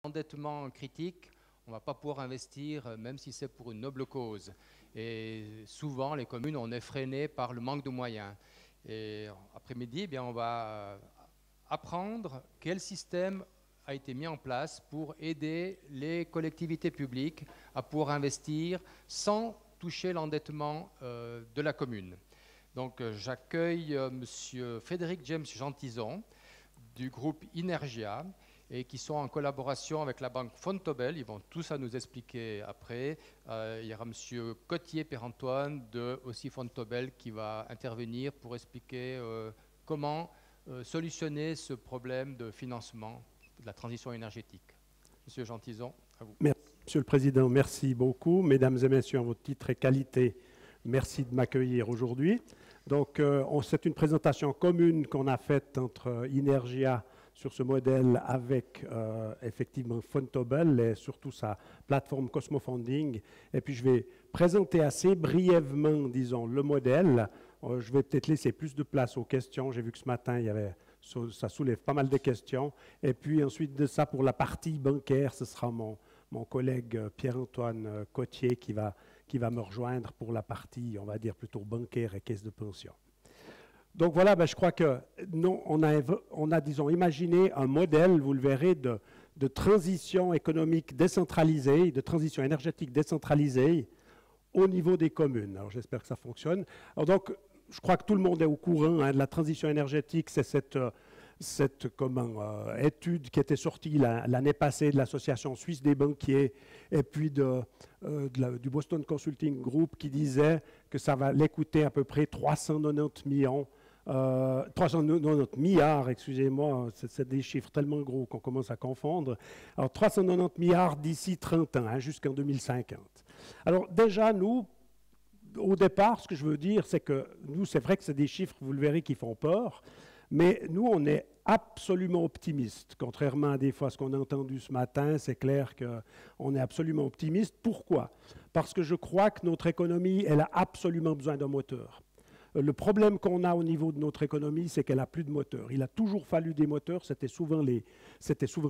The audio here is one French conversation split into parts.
endettement critique, on ne va pas pouvoir investir, même si c'est pour une noble cause. Et souvent, les communes, on est freinées par le manque de moyens. Et après-midi, eh bien, on va apprendre quel système a été mis en place pour aider les collectivités publiques à pouvoir investir sans toucher l'endettement de la commune. Donc j'accueille M. Frédéric James Gentison du groupe Inergia et qui sont en collaboration avec la banque Fontobel. Ils vont tous à nous expliquer après. Il y aura M. Cotier-Pierre-Antoine de aussi Fontobel qui va intervenir pour expliquer comment solutionner ce problème de financement de la transition énergétique. Monsieur Gentison, à vous. Merci, Monsieur le Président, merci beaucoup. Mesdames et messieurs, en votre titre et qualité, merci de m'accueillir aujourd'hui. Donc, c'est une présentation commune qu'on a faite entre Inergia sur ce modèle avec effectivement Fontobel et surtout sa plateforme Cosmofunding. Et puis, je vais présenter assez brièvement, disons, le modèle. Je vais peut-être laisser plus de place aux questions. J'ai vu que ce matin, ça soulève pas mal de questions. Et puis ensuite de ça, pour la partie bancaire, ce sera mon collègue Pierre-Antoine Cotier qui va me rejoindre pour la partie, on va dire, plutôt bancaire et caisse de pension. Donc voilà, je crois que nous, on a, disons, imaginé un modèle, vous le verrez, de transition économique décentralisée, de transition énergétique décentralisée au niveau des communes. Alors j'espère que ça fonctionne. Alors donc, je crois que tout le monde est au courant de la transition énergétique. C'est cette étude qui était sortie l'année passée de l'Association suisse des banquiers et puis du Boston Consulting Group qui disait que ça va les coûter à peu près 390 milliards, excusez-moi, c'est des chiffres tellement gros qu'on commence à confondre. Alors 390 milliards d'ici 30 ans, jusqu'en 2050. Alors déjà, nous, au départ, ce que je veux dire, c'est que nous, c'est vrai que c'est des chiffres, vous le verrez, qui font peur, mais nous, on est absolument optimistes. Contrairement à des fois ce qu'on a entendu ce matin, c'est clair qu'on est absolument optimiste. Pourquoi? Parce que je crois que notre économie, elle a absolument besoin d'un moteur. Le problème qu'on a au niveau de notre économie, c'est qu'elle n'a plus de moteur. Il a toujours fallu des moteurs, c'était souvent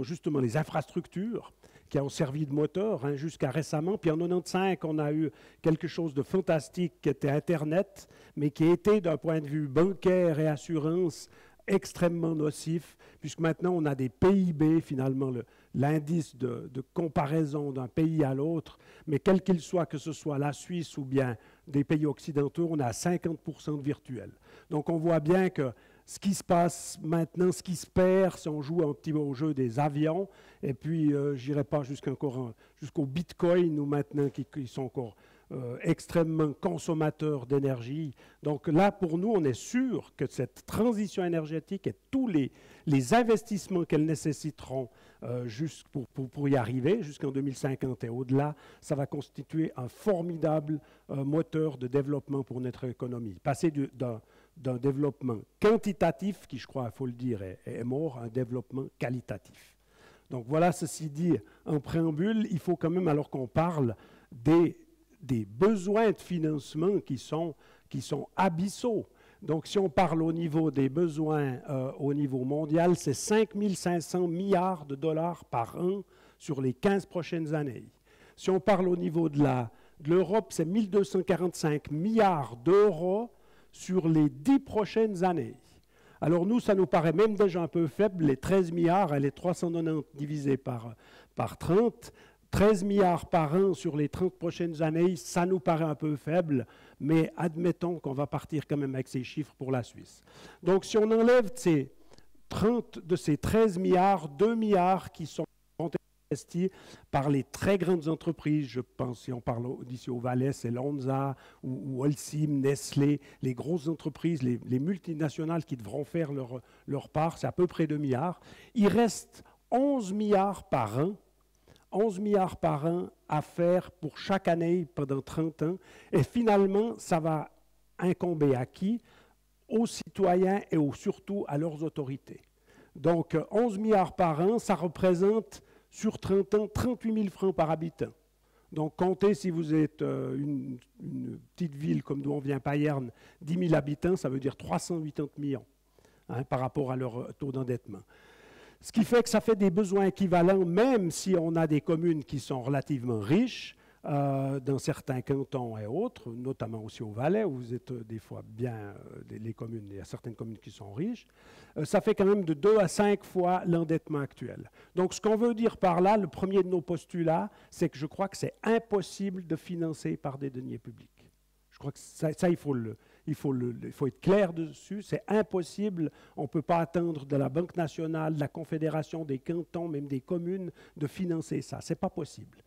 justement les infrastructures qui ont servi de moteur jusqu'à récemment. Puis en 1995, on a eu quelque chose de fantastique qui était Internet, mais qui était d'un point de vue bancaire et assurance extrêmement nocif, puisque maintenant on a des PIB, finalement l'indice de comparaison d'un pays à l'autre, mais quel qu'il soit, que ce soit la Suisse ou bien des pays occidentaux, on a 50% de virtuel. Donc on voit bien que ce qui se passe maintenant, ce qui se perd, si on joue un petit peu au jeu des avions, et puis je n'irai pas jusqu'au Bitcoin, ou maintenant qui sont encore extrêmement consommateurs d'énergie. Donc là, pour nous, on est sûr que cette transition énergétique et tous les investissements qu'elles nécessiteront pour y arriver, jusqu'en 2050 et au-delà, ça va constituer un formidable moteur de développement pour notre économie. Passer d'un développement quantitatif, qui je crois, il faut le dire, est mort, à un développement qualitatif. Donc voilà, ceci dit, en préambule, il faut quand même, alors qu'on parle des besoins de financement qui sont abyssaux. Donc si on parle au niveau des besoins au niveau mondial, c'est 5 500 milliards de dollars par an sur les 15 prochaines années. Si on parle au niveau de l'Europe, c'est 1 245 milliards d'euros sur les 10 prochaines années. Alors nous, ça nous paraît même déjà un peu faible, les 13 milliards et les 390 divisés par 30, 13 milliards par an sur les 30 prochaines années, ça nous paraît un peu faible, mais admettons qu'on va partir quand même avec ces chiffres pour la Suisse. Donc si on enlève de ces 13 milliards, 2 milliards qui sont investis par les très grandes entreprises, je pense, si on parle d'ici au Valais, c'est Lonza ou Holcim, Nestlé, les grosses entreprises, les multinationales qui devront faire leur part, c'est à peu près 2 milliards. Il reste 11 milliards par an, 11 milliards par an à faire pour chaque année pendant 30 ans. Et finalement, ça va incomber à qui? Aux citoyens et surtout à leurs autorités. Donc 11 milliards par an, ça représente sur 30 ans 38 000 francs par habitant. Donc comptez si vous êtes une petite ville comme d'où on vient, Payerne, 10 000 habitants, ça veut dire 380 millions par rapport à leur taux d'endettement. Ce qui fait que ça fait des besoins équivalents, même si on a des communes qui sont relativement riches, dans certains cantons et autres, notamment aussi au Valais, où vous êtes des fois bien, les communes, il y a certaines communes qui sont riches, ça fait quand même de 2 à 5 fois l'endettement actuel. Donc ce qu'on veut dire par là, le premier de nos postulats, c'est que je crois que c'est impossible de financer par des deniers publics. Je crois que ça il faut être clair dessus, c'est impossible, on ne peut pas attendre de la Banque nationale, de la Confédération, des cantons, même des communes, de financer ça, ce n'est pas possible.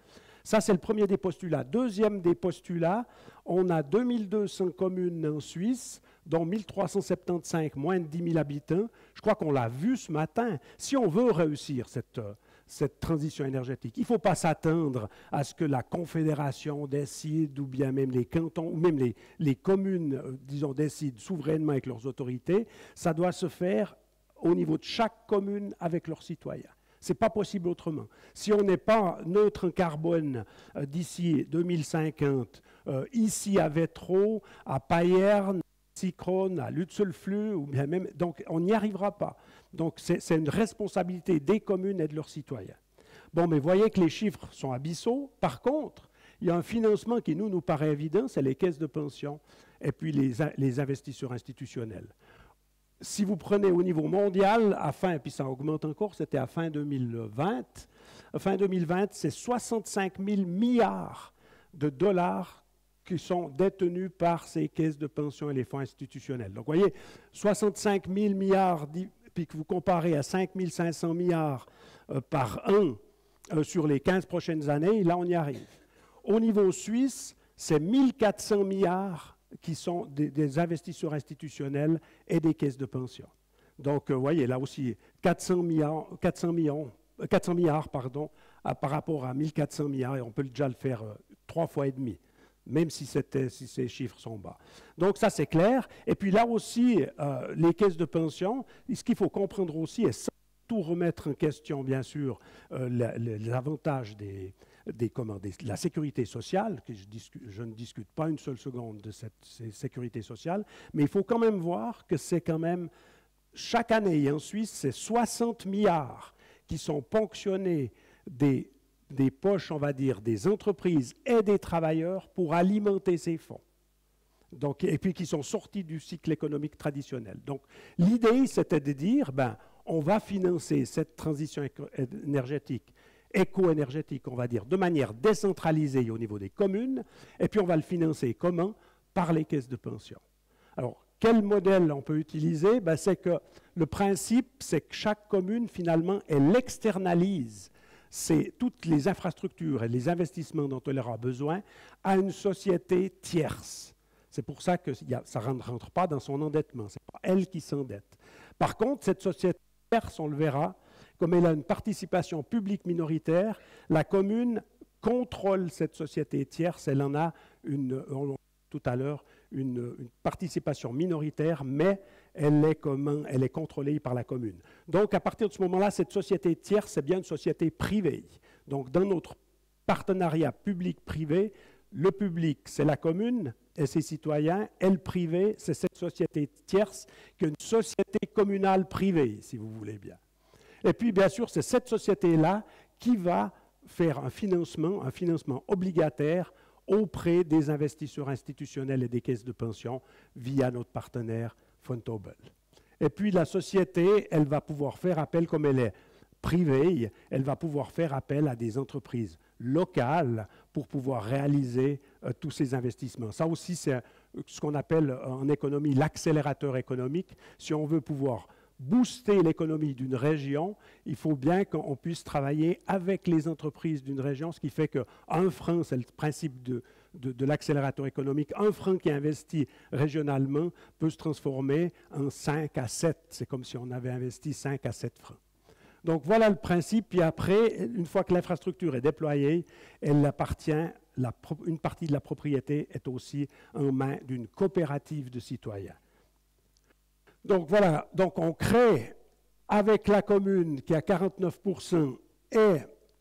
Ça, c'est le premier des postulats. Deuxième des postulats, on a 2200 communes en Suisse, dont 1375 moins de 10 000 habitants. Je crois qu'on l'a vu ce matin. Si on veut réussir cette transition énergétique, il ne faut pas s'attendre à ce que la Confédération décide, ou bien même les cantons, ou même les communes, disons, décident souverainement avec leurs autorités. Ça doit se faire au niveau de chaque commune avec leurs citoyens. Ce n'est pas possible autrement. Si on n'est pas neutre en carbone d'ici 2050, ici à Vétro, à Payerne, à Sicrone, à Lutzelflue, ou bien même, donc on n'y arrivera pas. Donc c'est une responsabilité des communes et de leurs citoyens. Bon, mais voyez que les chiffres sont abyssaux. Par contre, il y a un financement qui nous paraît évident, c'est les caisses de pension et puis les investisseurs institutionnels. Si vous prenez au niveau mondial, et puis ça augmente encore, c'était à fin 2020. Fin 2020, c'est 65 000 milliards de dollars qui sont détenus par ces caisses de pension et les fonds institutionnels. Donc, vous voyez, 65 000 milliards, puis que vous comparez à 5 500 milliards par an sur les 15 prochaines années, là, on y arrive. Au niveau suisse, c'est 1400 milliards qui sont des investisseurs institutionnels et des caisses de pension. Donc, vous voyez, là aussi, 400 milliards par rapport à 1400 milliards, et on peut déjà le faire 3 fois et demi, même si ces chiffres sont bas. Donc, ça, c'est clair. Et puis là aussi, les caisses de pension, ce qu'il faut comprendre aussi, et sans tout remettre en question, bien sûr, les avantages de la sécurité sociale, que je ne discute pas une seule seconde de cette sécurité sociale, mais il faut quand même voir que c'est quand même, chaque année en Suisse, c'est 60 milliards qui sont ponctionnés des poches, on va dire, des entreprises et des travailleurs pour alimenter ces fonds. Donc, et puis qui sont sortis du cycle économique traditionnel. Donc l'idée, c'était de dire, on va financer cette transition énergétique, éco-énergétique, on va dire, de manière décentralisée au niveau des communes, et puis on va le financer comment? Par les caisses de pension. Alors, quel modèle on peut utiliser? C'est que le principe, c'est que chaque commune, finalement, elle externalise toutes les infrastructures et les investissements dont elle aura besoin à une société tierce. C'est pour ça que ça ne rentre pas dans son endettement, ce n'est pas elle qui s'endette. Par contre, cette société tierce, on le verra, comme elle a une participation publique minoritaire, la commune contrôle cette société tierce, elle en a tout à l'heure une participation minoritaire, mais elle est contrôlée par la commune. Donc à partir de ce moment-là, cette société tierce, c'est bien une société privée. Donc dans notre partenariat public-privé, le public, c'est la commune et ses citoyens, et le privé, c'est cette société tierce qui est une société communale privée, si vous voulez bien. Et puis, bien sûr, c'est cette société-là qui va faire un financement obligataire auprès des investisseurs institutionnels et des caisses de pension via notre partenaire Fontobel. Et puis, la société, elle va pouvoir faire appel, comme elle est privée, elle va pouvoir faire appel à des entreprises locales pour pouvoir réaliser tous ces investissements. Ça aussi, c'est ce qu'on appelle en économie l'accélérateur économique. Si on veut pouvoir booster l'économie d'une région, il faut bien qu'on puisse travailler avec les entreprises d'une région, ce qui fait qu'un franc, c'est le principe de l'accélérateur économique, un franc qui investit régionalement peut se transformer en 5 à 7. C'est comme si on avait investi 5 à 7 francs. Donc voilà le principe, puis après, une fois que l'infrastructure est déployée, elle appartient, une partie de la propriété est aussi en main d'une coopérative de citoyens. Donc voilà, donc on crée avec la commune qui a 49% et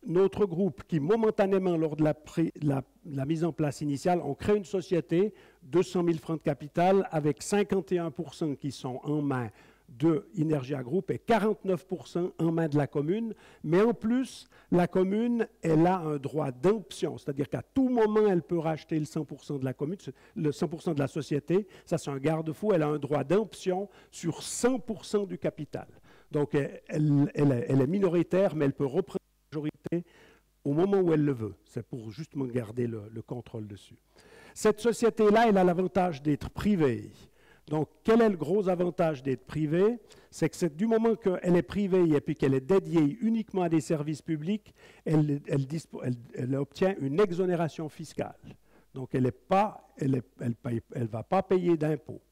notre groupe qui momentanément, lors de la mise en place initiale, on crée une société, 200 000 francs de capital avec 51% qui sont en main de Energia Group est 49% en main de la commune, mais en plus, la commune, elle a un droit d'option, c'est-à-dire qu'à tout moment, elle peut racheter le 100% de la commune, le 100% de la société, ça c'est un garde-fou, elle a un droit d'option sur 100% du capital. Donc elle est minoritaire, mais elle peut reprendre la majorité au moment où elle le veut. C'est pour justement garder le contrôle dessus. Cette société-là, elle a l'avantage d'être privée. Donc, quel est le gros avantage d'être privée? C'est que du moment qu'elle est privée et puis qu'elle est dédiée uniquement à des services publics, elle obtient une exonération fiscale. Donc, elle ne va pas payer d'impôts.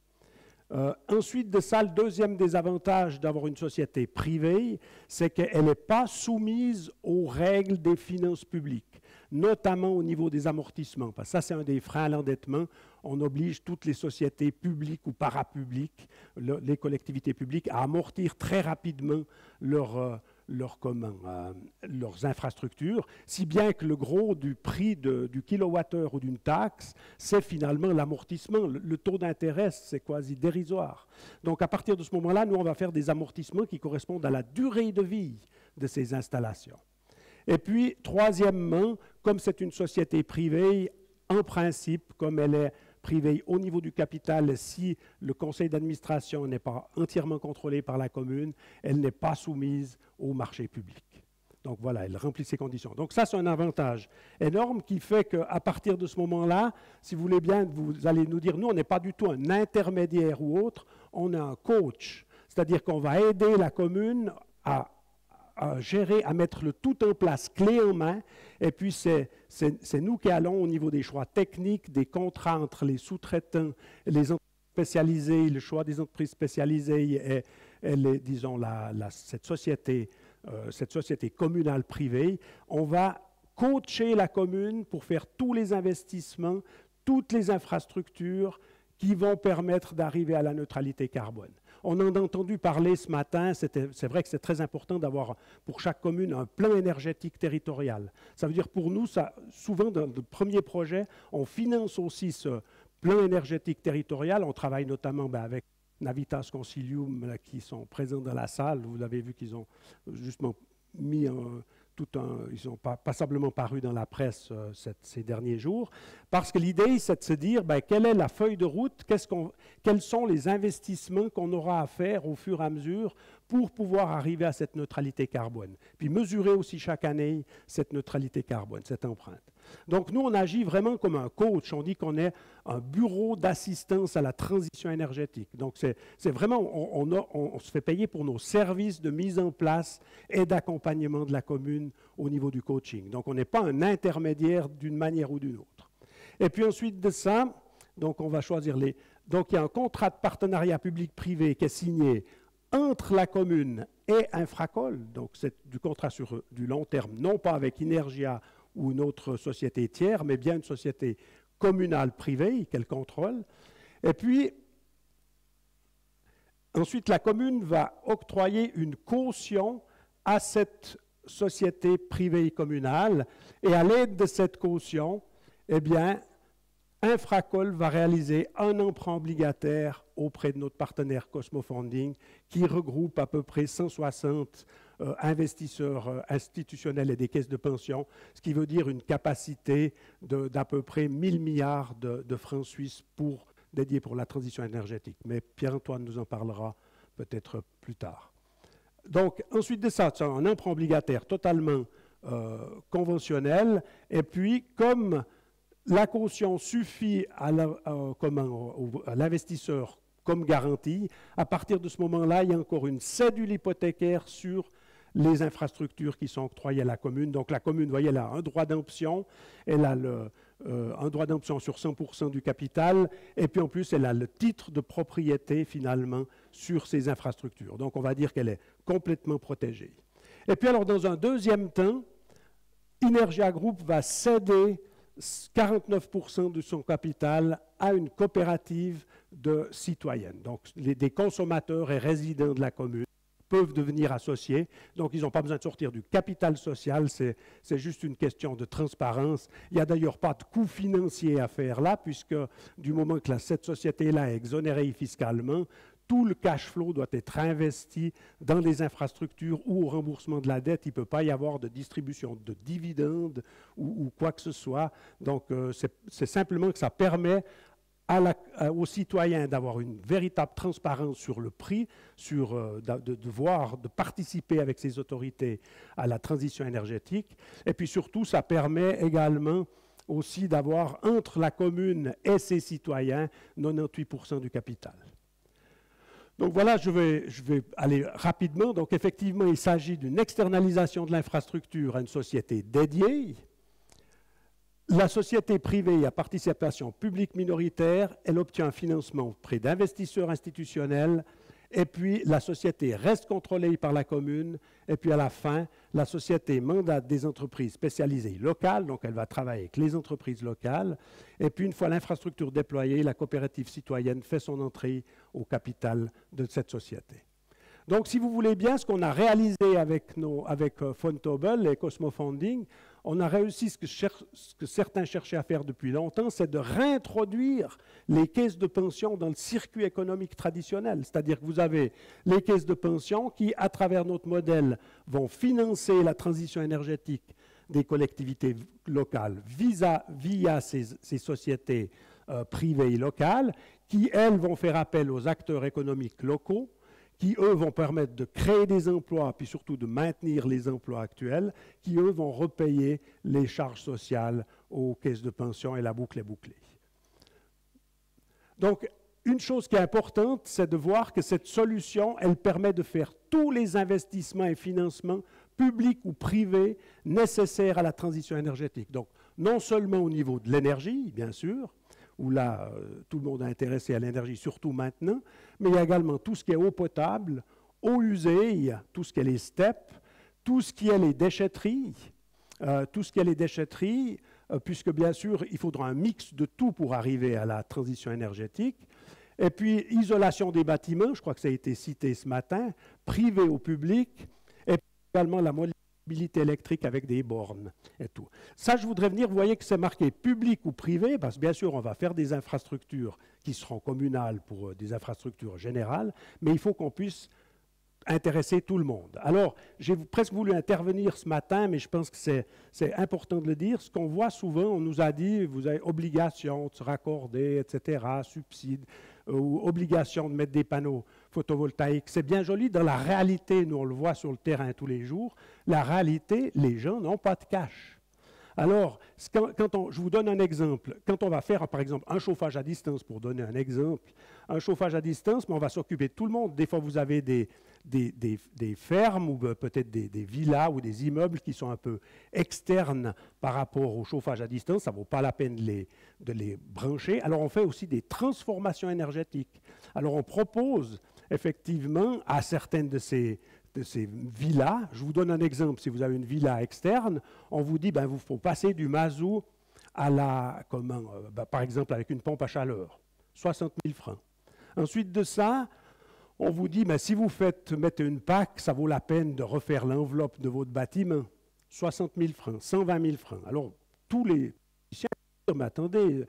Ensuite de ça, le deuxième désavantage d'avoir une société privée, c'est qu'elle n'est pas soumise aux règles des finances publiques, notamment au niveau des amortissements. Parce que ça, c'est un des freins à l'endettement. On oblige toutes les sociétés publiques ou parapubliques, les collectivités publiques, à amortir très rapidement leurs infrastructures, si bien que le gros du prix du kilowattheure ou d'une taxe, c'est finalement l'amortissement. Le taux d'intérêt, c'est quasi dérisoire. Donc, à partir de ce moment-là, nous, on va faire des amortissements qui correspondent à la durée de vie de ces installations. Et puis, troisièmement, comme c'est une société privée, en principe, comme elle est privée au niveau du capital, si le conseil d'administration n'est pas entièrement contrôlé par la commune, elle n'est pas soumise au marché public. Donc voilà, elle remplit ces conditions. Donc ça, c'est un avantage énorme qui fait qu'à partir de ce moment-là, si vous voulez bien, vous allez nous dire, nous, on n'est pas du tout un intermédiaire ou autre, on est un coach. C'est-à-dire qu'on va aider la commune à gérer, à mettre le tout en place, clé en main, et puis c'est nous qui allons au niveau des choix techniques, des contrats entre les sous-traitants, les entreprises spécialisées, le choix des entreprises spécialisées et disons, cette société communale privée. On va coacher la commune pour faire tous les investissements, toutes les infrastructures qui vont permettre d'arriver à la neutralité carbone. On en a entendu parler ce matin, c'est vrai que c'est très important d'avoir pour chaque commune un plan énergétique territorial. Ça veut dire pour nous, souvent dans le premier projet, on finance aussi ce plan énergétique territorial. On travaille notamment avec Navitas Consilium qui sont présents dans la salle. Vous l'avez vu qu'ils ont justement mis ils sont passablement parus dans la presse ces derniers jours, parce que l'idée, c'est de se dire quelle est la feuille de route, quels sont les investissements qu'on aura à faire au fur et à mesure pour pouvoir arriver à cette neutralité carbone. Puis mesurer aussi chaque année cette neutralité carbone, cette empreinte. Donc nous, on agit vraiment comme un coach. On dit qu'on est un bureau d'assistance à la transition énergétique. Donc c'est vraiment, on se fait payer pour nos services de mise en place et d'accompagnement de la commune au niveau du coaching. Donc on n'est pas un intermédiaire d'une manière ou d'une autre. Et puis ensuite de ça, donc on va choisir donc il y a un contrat de partenariat public-privé qui est signé entre la commune et Infracol. Donc c'est du contrat sur du long terme, non pas avec Energia ou une autre société tiers, mais bien une société communale privée qu'elle contrôle. Et puis, ensuite, la commune va octroyer une caution à cette société privée communale. Et à l'aide de cette caution, eh bien, Infracol va réaliser un emprunt obligataire auprès de notre partenaire Cosmofunding qui regroupe à peu près 160 investisseurs institutionnels et des caisses de pension, ce qui veut dire une capacité d'à peu près 1000 milliards de francs suisses dédiés pour la transition énergétique. Mais Pierre-Antoine nous en parlera peut-être plus tard. Donc, ensuite de ça, c'est un emprunt obligataire totalement conventionnel. Et puis, comme la caution suffit à l'investisseur comme garantie, à partir de ce moment-là, il y a encore une cédule hypothécaire sur les infrastructures qui sont octroyées à la commune. Donc la commune, vous voyez, elle a un droit d'option, elle a un droit d'option sur 100% du capital, et puis en plus, elle a le titre de propriété, finalement, sur ces infrastructures. Donc on va dire qu'elle est complètement protégée. Et puis alors, dans un deuxième temps, Energia Group va céder 49% de son capital à une coopérative de citoyennes. Donc des consommateurs et résidents de la commune peuvent devenir associés. Donc, ils n'ont pas besoin de sortir du capital social, c'est juste une question de transparence. Il n'y a d'ailleurs pas de coût financier à faire là, puisque du moment que cette société-là est exonérée fiscalement, tout le cash flow doit être investi dans les infrastructures ou au remboursement de la dette. Il ne peut pas y avoir de distribution de dividendes ou quoi que ce soit. Donc, c'est simplement que ça permet aux citoyens d'avoir une véritable transparence sur le prix, de participer avec ces autorités à la transition énergétique. Et puis surtout, ça permet également aussi d'avoir entre la commune et ses citoyens 98% du capital. Donc voilà, je vais aller rapidement. Donc effectivement, il s'agit d'une externalisation de l'infrastructure à une société dédiée. La société privée à participation publique minoritaire, elle obtient un financement auprès d'investisseurs institutionnels, et puis la société reste contrôlée par la commune, et puis à la fin, la société mandate des entreprises spécialisées locales, donc elle va travailler avec les entreprises locales, et puis une fois l'infrastructure déployée, la coopérative citoyenne fait son entrée au capital de cette société. Donc si vous voulez bien, ce qu'on a réalisé avec Fontobel et Cosmo Funding, on a réussi ce que certains cherchaient à faire depuis longtemps, c'est de réintroduire les caisses de pension dans le circuit économique traditionnel. C'est-à-dire que vous avez les caisses de pension qui, à travers notre modèle, vont financer la transition énergétique des collectivités locales via ces sociétés privées locales, qui, elles, vont faire appel aux acteurs économiques locaux, qui, eux, vont permettre de créer des emplois, puis surtout de maintenir les emplois actuels, qui, eux, vont repayer les charges sociales aux caisses de pension et la boucle est bouclée. Donc, une chose qui est importante, c'est de voir que cette solution, elle permet de faire tous les investissements et financements publics ou privés nécessaires à la transition énergétique. Donc, non seulement au niveau de l'énergie, bien sûr, où là, tout le monde est intéressé à l'énergie, surtout maintenant, mais il y a également tout ce qui est eau potable, eau usée, tout ce qui est les steppes, tout ce qui est les déchetteries, puisque bien sûr, il faudra un mix de tout pour arriver à la transition énergétique. Et puis, isolation des bâtiments, je crois que ça a été cité ce matin, privé au public, et puis également la mobilité électrique avec des bornes et tout. Ça, je voudrais venir, vous voyez que c'est marqué public ou privé, parce que bien sûr, on va faire des infrastructures qui seront communales pour des infrastructures générales, mais il faut qu'on puisse intéresser tout le monde. Alors, j'ai presque voulu intervenir ce matin, mais je pense que c'est important de le dire. Ce qu'on voit souvent, on nous a dit, vous avez obligation de se raccorder, etc., subsides, ou obligation de mettre des panneaux photovoltaïques. C'est bien joli. Dans la réalité, nous on le voit sur le terrain tous les jours, la réalité, les gens n'ont pas de cash. Alors, je vous donne un exemple. Quand on va faire, par exemple, un chauffage à distance, pour donner un exemple, un chauffage à distance, mais on va s'occuper de tout le monde. Des fois, vous avez des fermes ou peut-être des villas ou des immeubles qui sont un peu externes par rapport au chauffage à distance. Ça ne vaut pas la peine de les brancher. Alors, on fait aussi des transformations énergétiques. Alors, on propose effectivement à certaines de ces villas, je vous donne un exemple, si vous avez une villa externe, on vous dit, ben, vous faut passer du mazout à par exemple avec une pompe à chaleur, 60 000 francs. Ensuite de ça, on vous dit, ben, si vous mettez une PAC, ça vaut la peine de refaire l'enveloppe de votre bâtiment, 60 000 francs, 120 000 francs. Alors, tous les mais attendez,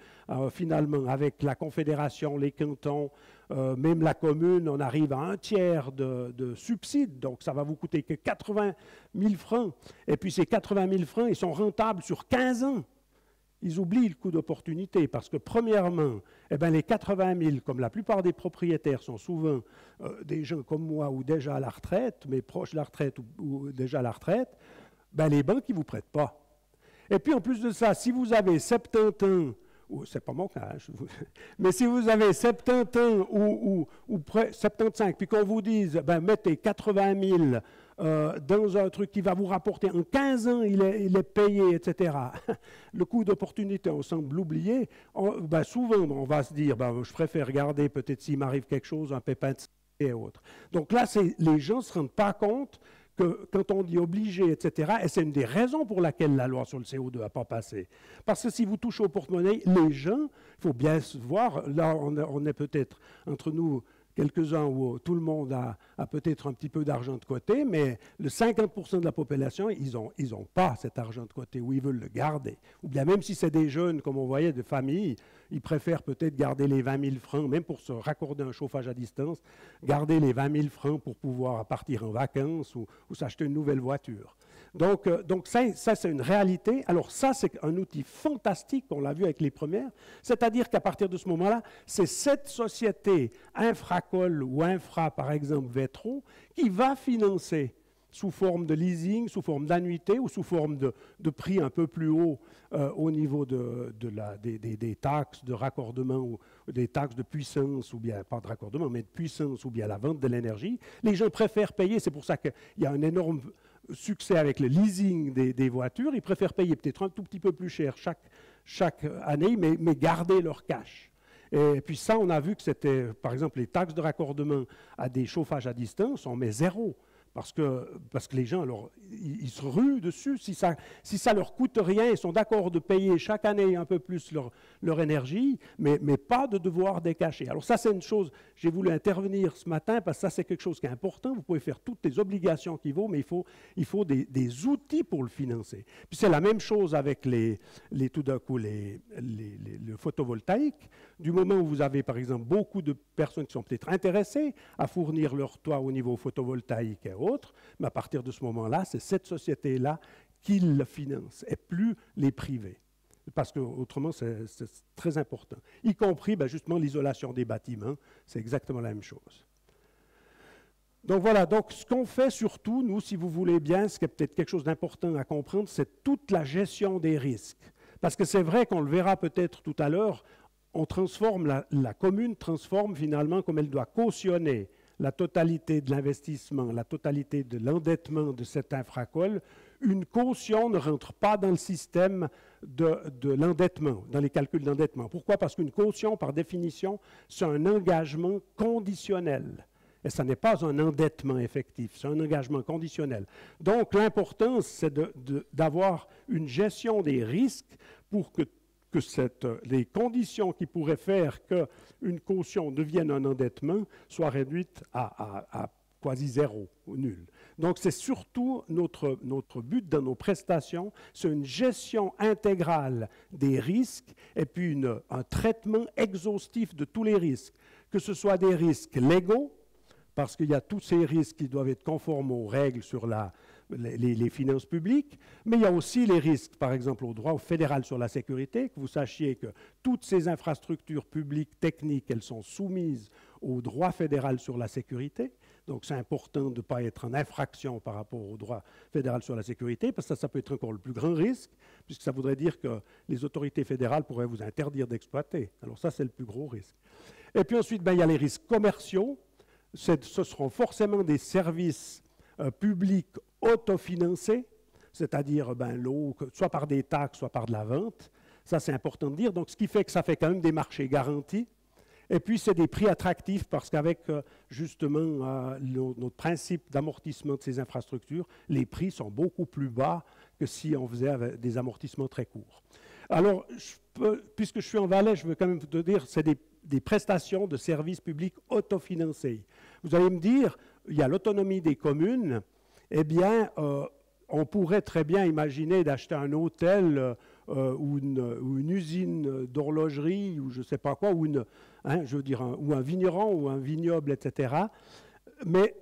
finalement, avec la Confédération, les cantons, même la commune, on arrive à un tiers de subsides, donc ça va vous coûter que 80 000 francs. Et puis ces 80 000 francs, ils sont rentables sur 15 ans. Ils oublient le coût d'opportunité parce que, premièrement, eh ben, les 80 000, comme la plupart des propriétaires sont souvent des gens comme moi ou déjà à la retraite, mais proches de la retraite ou déjà à la retraite, ben, les banques, ils ne vous prêtent pas. Et puis, en plus de ça, si vous avez 70 ans, c'est pas mon cas, mais si vous avez 70 ans ou 75, puis qu'on vous dise, ben, mettez 80 000 dans un truc qui va vous rapporter en 15 ans, il est payé, etc. Le coût d'opportunité, on semble l'oublier. Ben, souvent, on va se dire, ben, je préfère regarder peut-être s'il m'arrive quelque chose, un pépin de santé et autres. Donc là, les gens ne se rendent pas compte que quand on dit obligé, etc., et c'est une des raisons pour laquelle la loi sur le CO2 n'a pas passé. Parce que si vous touchez au porte-monnaie, les gens, il faut bien se voir, là on est peut-être entre nous quelques-uns où tout le monde a peut-être un petit peu d'argent de côté, mais le 50% de la population, ils ont pas cet argent de côté, ou ils veulent le garder. Ou bien même si c'est des jeunes, comme on voyait, de famille, ils préfèrent peut-être garder les 20 000 francs, même pour se raccorder un chauffage à distance, garder les 20 000 francs pour pouvoir partir en vacances ou s'acheter une nouvelle voiture. Donc ça c'est une réalité. Alors ça, c'est un outil fantastique, on l'a vu avec les premières, c'est-à-dire qu'à partir de ce moment-là, c'est cette société, Infracol ou Infra, par exemple, Vétro, qui va financer sous forme de leasing, sous forme d'annuité ou sous forme de prix un peu plus haut au niveau des taxes de raccordement ou des taxes de puissance, ou bien, pas de raccordement, mais de puissance ou bien la vente de l'énergie. Les gens préfèrent payer, c'est pour ça qu'il y a un énorme succès avec le leasing des voitures, ils préfèrent payer peut-être un tout petit peu plus cher chaque année, mais garder leur cash. Et puis ça, on a vu que c'était, par exemple, les taxes de raccordement à des chauffages à distance, on met 0. Parce que les gens, alors, ils se ruent dessus. Si ça leur coûte rien, ils sont d'accord de payer chaque année un peu plus leur énergie, mais pas de devoir décacher. Alors ça, c'est une chose, j'ai voulu intervenir ce matin, parce que ça, c'est quelque chose qui est important. Vous pouvez faire toutes les obligations qu'il faut, mais il faut des outils pour le financer. Puis c'est la même chose avec tout d'un coup, le photovoltaïque. Du moment où vous avez, par exemple, beaucoup de personnes qui sont peut-être intéressées à fournir leur toit au niveau photovoltaïque et autres, mais à partir de ce moment-là, c'est cette société-là qui le finance, et plus les privés. Parce qu'autrement, c'est très important. Y compris, justement, l'isolation des bâtiments, c'est exactement la même chose. Donc voilà, donc ce qu'on fait surtout, nous, si vous voulez bien, ce qui est peut-être quelque chose d'important à comprendre, c'est toute la gestion des risques. Parce que c'est vrai qu'on le verra peut-être tout à l'heure, on transforme, la commune transforme finalement, comme elle doit cautionner la totalité de l'investissement, la totalité de l'endettement de cet infracol, une caution ne rentre pas dans le système de l'endettement, dans les calculs d'endettement. Pourquoi? Parce qu'une caution, par définition, c'est un engagement conditionnel. Et ça n'est pas un endettement effectif, c'est un engagement conditionnel. Donc l'important, c'est d'avoir une gestion des risques pour que les conditions qui pourraient faire qu'une caution devienne un endettement soient réduites à quasi zéro ou nul. Donc c'est surtout notre but dans nos prestations, c'est une gestion intégrale des risques et puis un traitement exhaustif de tous les risques, que ce soit des risques légaux, parce qu'il y a tous ces risques qui doivent être conformes aux règles sur les finances publiques, mais il y a aussi les risques, par exemple, au droit fédéral sur la sécurité, que vous sachiez que toutes ces infrastructures publiques techniques, elles sont soumises au droit fédéral sur la sécurité. Donc c'est important de ne pas être en infraction par rapport au droit fédéral sur la sécurité, parce que ça peut être encore le plus grand risque, puisque ça voudrait dire que les autorités fédérales pourraient vous interdire d'exploiter. Alors ça, c'est le plus gros risque. Et puis ensuite, il y a les risques commerciaux. Ce seront forcément des services publics autofinancés, c'est-à-dire l'eau, soit par des taxes, soit par de la vente. Ça, c'est important de dire. Donc, ce qui fait que ça fait quand même des marchés garantis. Et puis, c'est des prix attractifs parce qu'avec, justement, notre principe d'amortissement de ces infrastructures, les prix sont beaucoup plus bas que si on faisait avec des amortissements très courts. Alors, puisque je suis en Valais, je veux quand même vous dire, c'est des prestations de services publics autofinancés. Vous allez me dire, il y a l'autonomie des communes. Eh bien, on pourrait très bien imaginer d'acheter un hôtel ou une usine d'horlogerie ou je ne sais pas quoi, ou un vigneron ou un vignoble, etc. Mais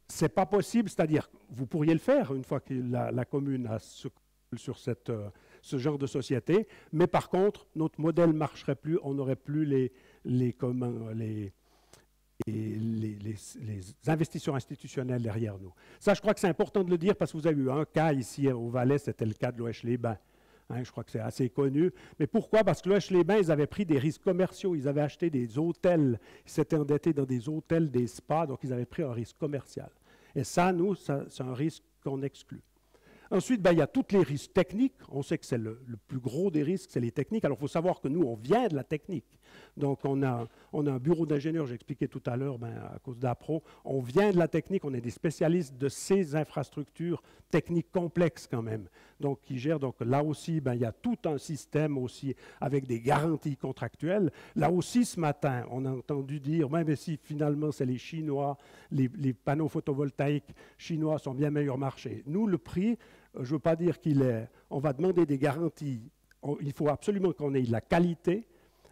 ce n'est pas possible, c'est-à-dire, vous pourriez le faire une fois que la commune a sur ce genre de société, mais par contre, notre modèle ne marcherait plus, on n'aurait plus les investisseurs institutionnels derrière nous. Ça, je crois que c'est important de le dire parce que vous avez eu un cas ici au Valais, c'était le cas de l'Oesch-les-Bains. Je crois que c'est assez connu. Mais pourquoi? Parce que l'Oesch-les-Bains, ils avaient pris des risques commerciaux. Ils avaient acheté des hôtels. Ils s'étaient endettés dans des hôtels, des spas. Donc, ils avaient pris un risque commercial. Et ça, nous, c'est un risque qu'on exclut. Ensuite, ben, il y a tous les risques techniques. On sait que c'est le plus gros des risques, c'est les techniques. Alors, il faut savoir que nous, on vient de la technique. Donc, on a un bureau d'ingénieurs, j'ai expliqué tout à l'heure, ben, à cause d'APRO. On vient de la technique, on est des spécialistes de ces infrastructures techniques complexes quand même. Donc, qui gèrent. Donc, là aussi, ben, il y a tout un système aussi avec des garanties contractuelles. Là aussi, ce matin, on a entendu dire, même si finalement, c'est les Chinois, les panneaux photovoltaïques chinois sont bien meilleurs marché. Nous, le prix, je ne veux pas dire qu'il est... On va demander des garanties. Il faut absolument qu'on ait de la qualité.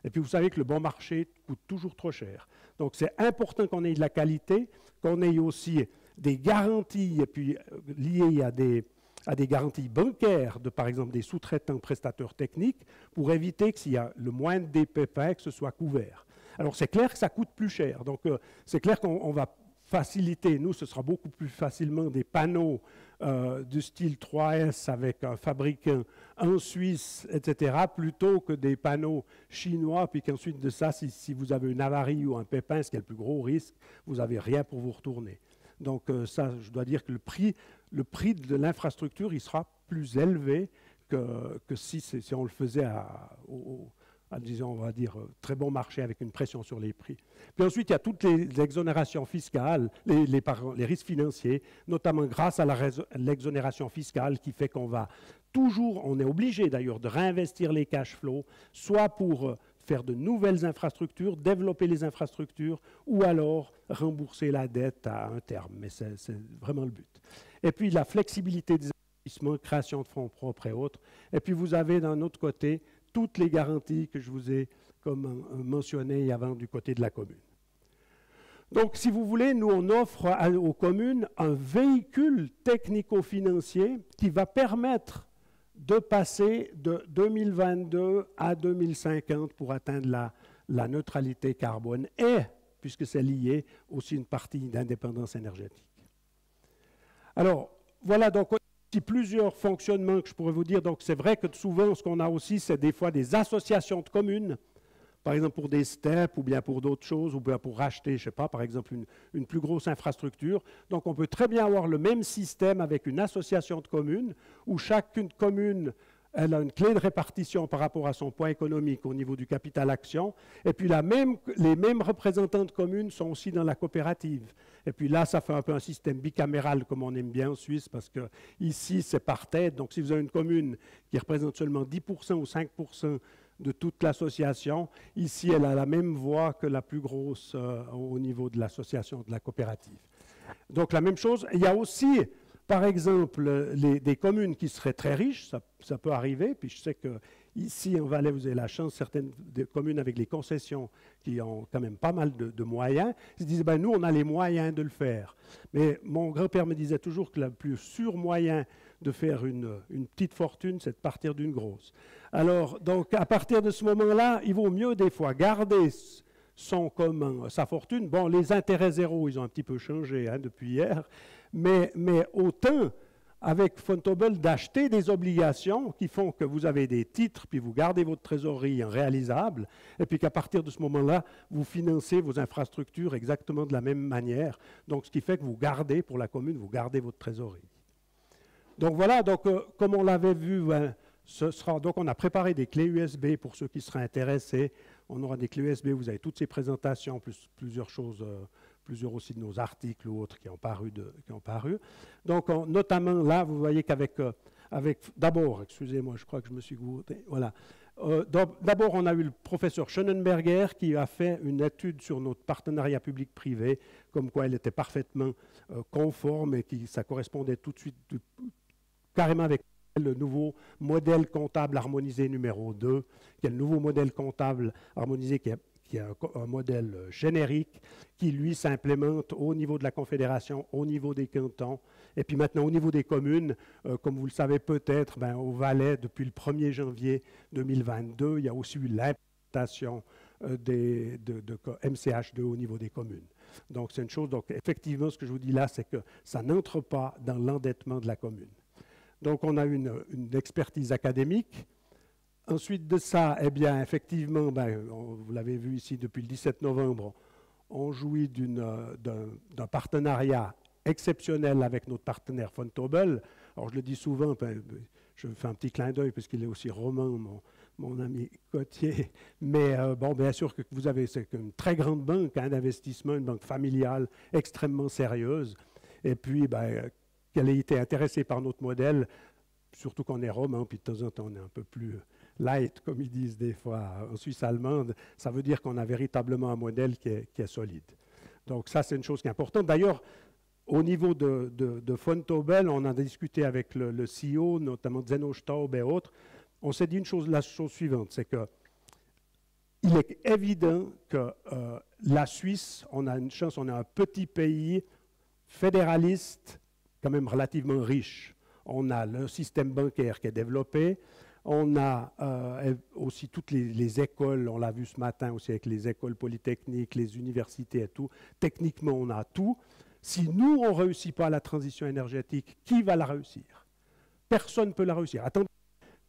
Et puis, vous savez que le bon marché coûte toujours trop cher. Donc, c'est important qu'on ait de la qualité, qu'on ait aussi des garanties, et puis liées à des garanties bancaires, de, par exemple, des sous-traitants prestataires techniques, pour éviter que s'il y a le moindre des pépins, que ce soit couvert. Alors, c'est clair que ça coûte plus cher. Donc, c'est clair qu'on va faciliter. Nous, ce sera beaucoup plus facilement des panneaux du style 3S avec un fabricant en Suisse, etc., plutôt que des panneaux chinois, puis qu'ensuite de ça, si vous avez une avarie ou un pépin, ce qui est le plus gros risque, vous n'avez rien pour vous retourner. Donc ça, je dois dire que le prix de l'infrastructure, il sera plus élevé que si on le faisait disons, on va dire, très bon marché avec une pression sur les prix. Puis ensuite, il y a toutes les exonérations fiscales, les risques financiers, notamment grâce à l'exonération fiscale qui fait qu'on va toujours, on est obligé d'ailleurs de réinvestir les cash flows, soit pour faire de nouvelles infrastructures, développer les infrastructures, ou alors rembourser la dette à un terme. Mais c'est vraiment le but. Et puis la flexibilité des investissements, création de fonds propres et autres. Et puis vous avez d'un autre côté toutes les garanties que je vous ai mentionnées avant du côté de la commune. Donc, si vous voulez, nous, on offre aux communes un véhicule technico-financier qui va permettre de passer de 2022 à 2050 pour atteindre la neutralité carbone et, puisque c'est lié, aussi une partie d'indépendance énergétique. Alors, voilà donc plusieurs fonctionnements que je pourrais vous dire. Donc, c'est vrai que souvent, ce qu'on a aussi, c'est des fois des associations de communes, par exemple pour des steps ou bien pour d'autres choses, ou bien pour racheter, je ne sais pas, par exemple, une plus grosse infrastructure. Donc, on peut très bien avoir le même système avec une association de communes, où chacune commune, elle a une clé de répartition par rapport à son poids économique au niveau du capital action. Et puis, les mêmes représentants de communes sont aussi dans la coopérative. Et puis là, ça fait un peu un système bicaméral, comme on aime bien en Suisse, parce que ici, c'est par tête. Donc, si vous avez une commune qui représente seulement 10% ou 5% de toute l'association, ici, elle a la même voix que la plus grosse au niveau de l'association, de la coopérative. Donc, la même chose. Il y a aussi, par exemple, des communes qui seraient très riches, ça peut arriver, puis je sais que ici, en Valais, vous avez la chance, certaines des communes avec les concessions qui ont quand même pas mal de moyens, ils se disent, ben, nous, on a les moyens de le faire. Mais mon grand-père me disait toujours que le plus sûr moyen de faire une petite fortune, c'est de partir d'une grosse. Alors, donc, à partir de ce moment-là, il vaut mieux des fois garder sa fortune. Bon, les intérêts zéro, ils ont un petit peu changé depuis hier, mais autant avec Fontobel d'acheter des obligations qui font que vous avez des titres, puis vous gardez votre trésorerie en réalisable, et puis qu'à partir de ce moment-là, vous financez vos infrastructures exactement de la même manière. Donc, ce qui fait que vous gardez, pour la commune, vous gardez votre trésorerie. Donc voilà, donc, comme on l'avait vu, donc on a préparé des clés USB pour ceux qui seraient intéressés. On aura des clés USB, vous avez toutes ces présentations, plus plusieurs choses, plusieurs aussi de nos articles ou autres qui ont paru. Donc, notamment là, vous voyez qu'avec, d'abord, excusez-moi, je crois que je me suis gouré, voilà. D'abord, on a eu le professeur Schönenberger qui a fait une étude sur notre partenariat public-privé, comme quoi elle était parfaitement conforme et que ça correspondait tout de suite carrément avec le nouveau modèle comptable harmonisé numéro 2, qui est le nouveau modèle comptable harmonisé qui est un modèle générique qui, lui, s'implémente au niveau de la Confédération, au niveau des cantons, et puis maintenant au niveau des communes. Comme vous le savez peut-être, au Valais, depuis le 1er janvier 2022, il y a aussi eu l'implémentation de MCH2 au niveau des communes. Donc, c'est une chose. Donc, effectivement, ce que je vous dis là, c'est que ça n'entre pas dans l'endettement de la commune. Donc, on a une expertise académique. Ensuite de ça, eh bien, effectivement, vous l'avez vu ici depuis le 17 novembre, on jouit d'un partenariat exceptionnel avec notre partenaire Fontobel. Alors je le dis souvent, je fais un petit clin d'œil parce qu'il est aussi romain, mon ami Cotier. Mais bon, bien sûr que vous avez, c'est une très grande banque d'investissement, une banque familiale extrêmement sérieuse. Et puis, qu'elle ait été intéressée par notre modèle, surtout qu'on est romain, puis de temps en temps on est un peu plus light, comme ils disent des fois en Suisse allemande, ça veut dire qu'on a véritablement un modèle qui est solide. Donc ça, c'est une chose qui est importante. D'ailleurs, au niveau de Vontobel, on a discuté avec le CEO, notamment Zeno Staub et autres. On s'est dit la chose suivante, c'est que il est évident que la Suisse, on a une chance, on est un petit pays fédéraliste, quand même relativement riche. On a le système bancaire qui est développé, on a aussi toutes les écoles, on l'a vu ce matin aussi avec les écoles polytechniques, les universités et tout. Techniquement, on a tout. Si nous, on ne réussit pas la transition énergétique, qui va la réussir? Personne ne peut la réussir. Attendez,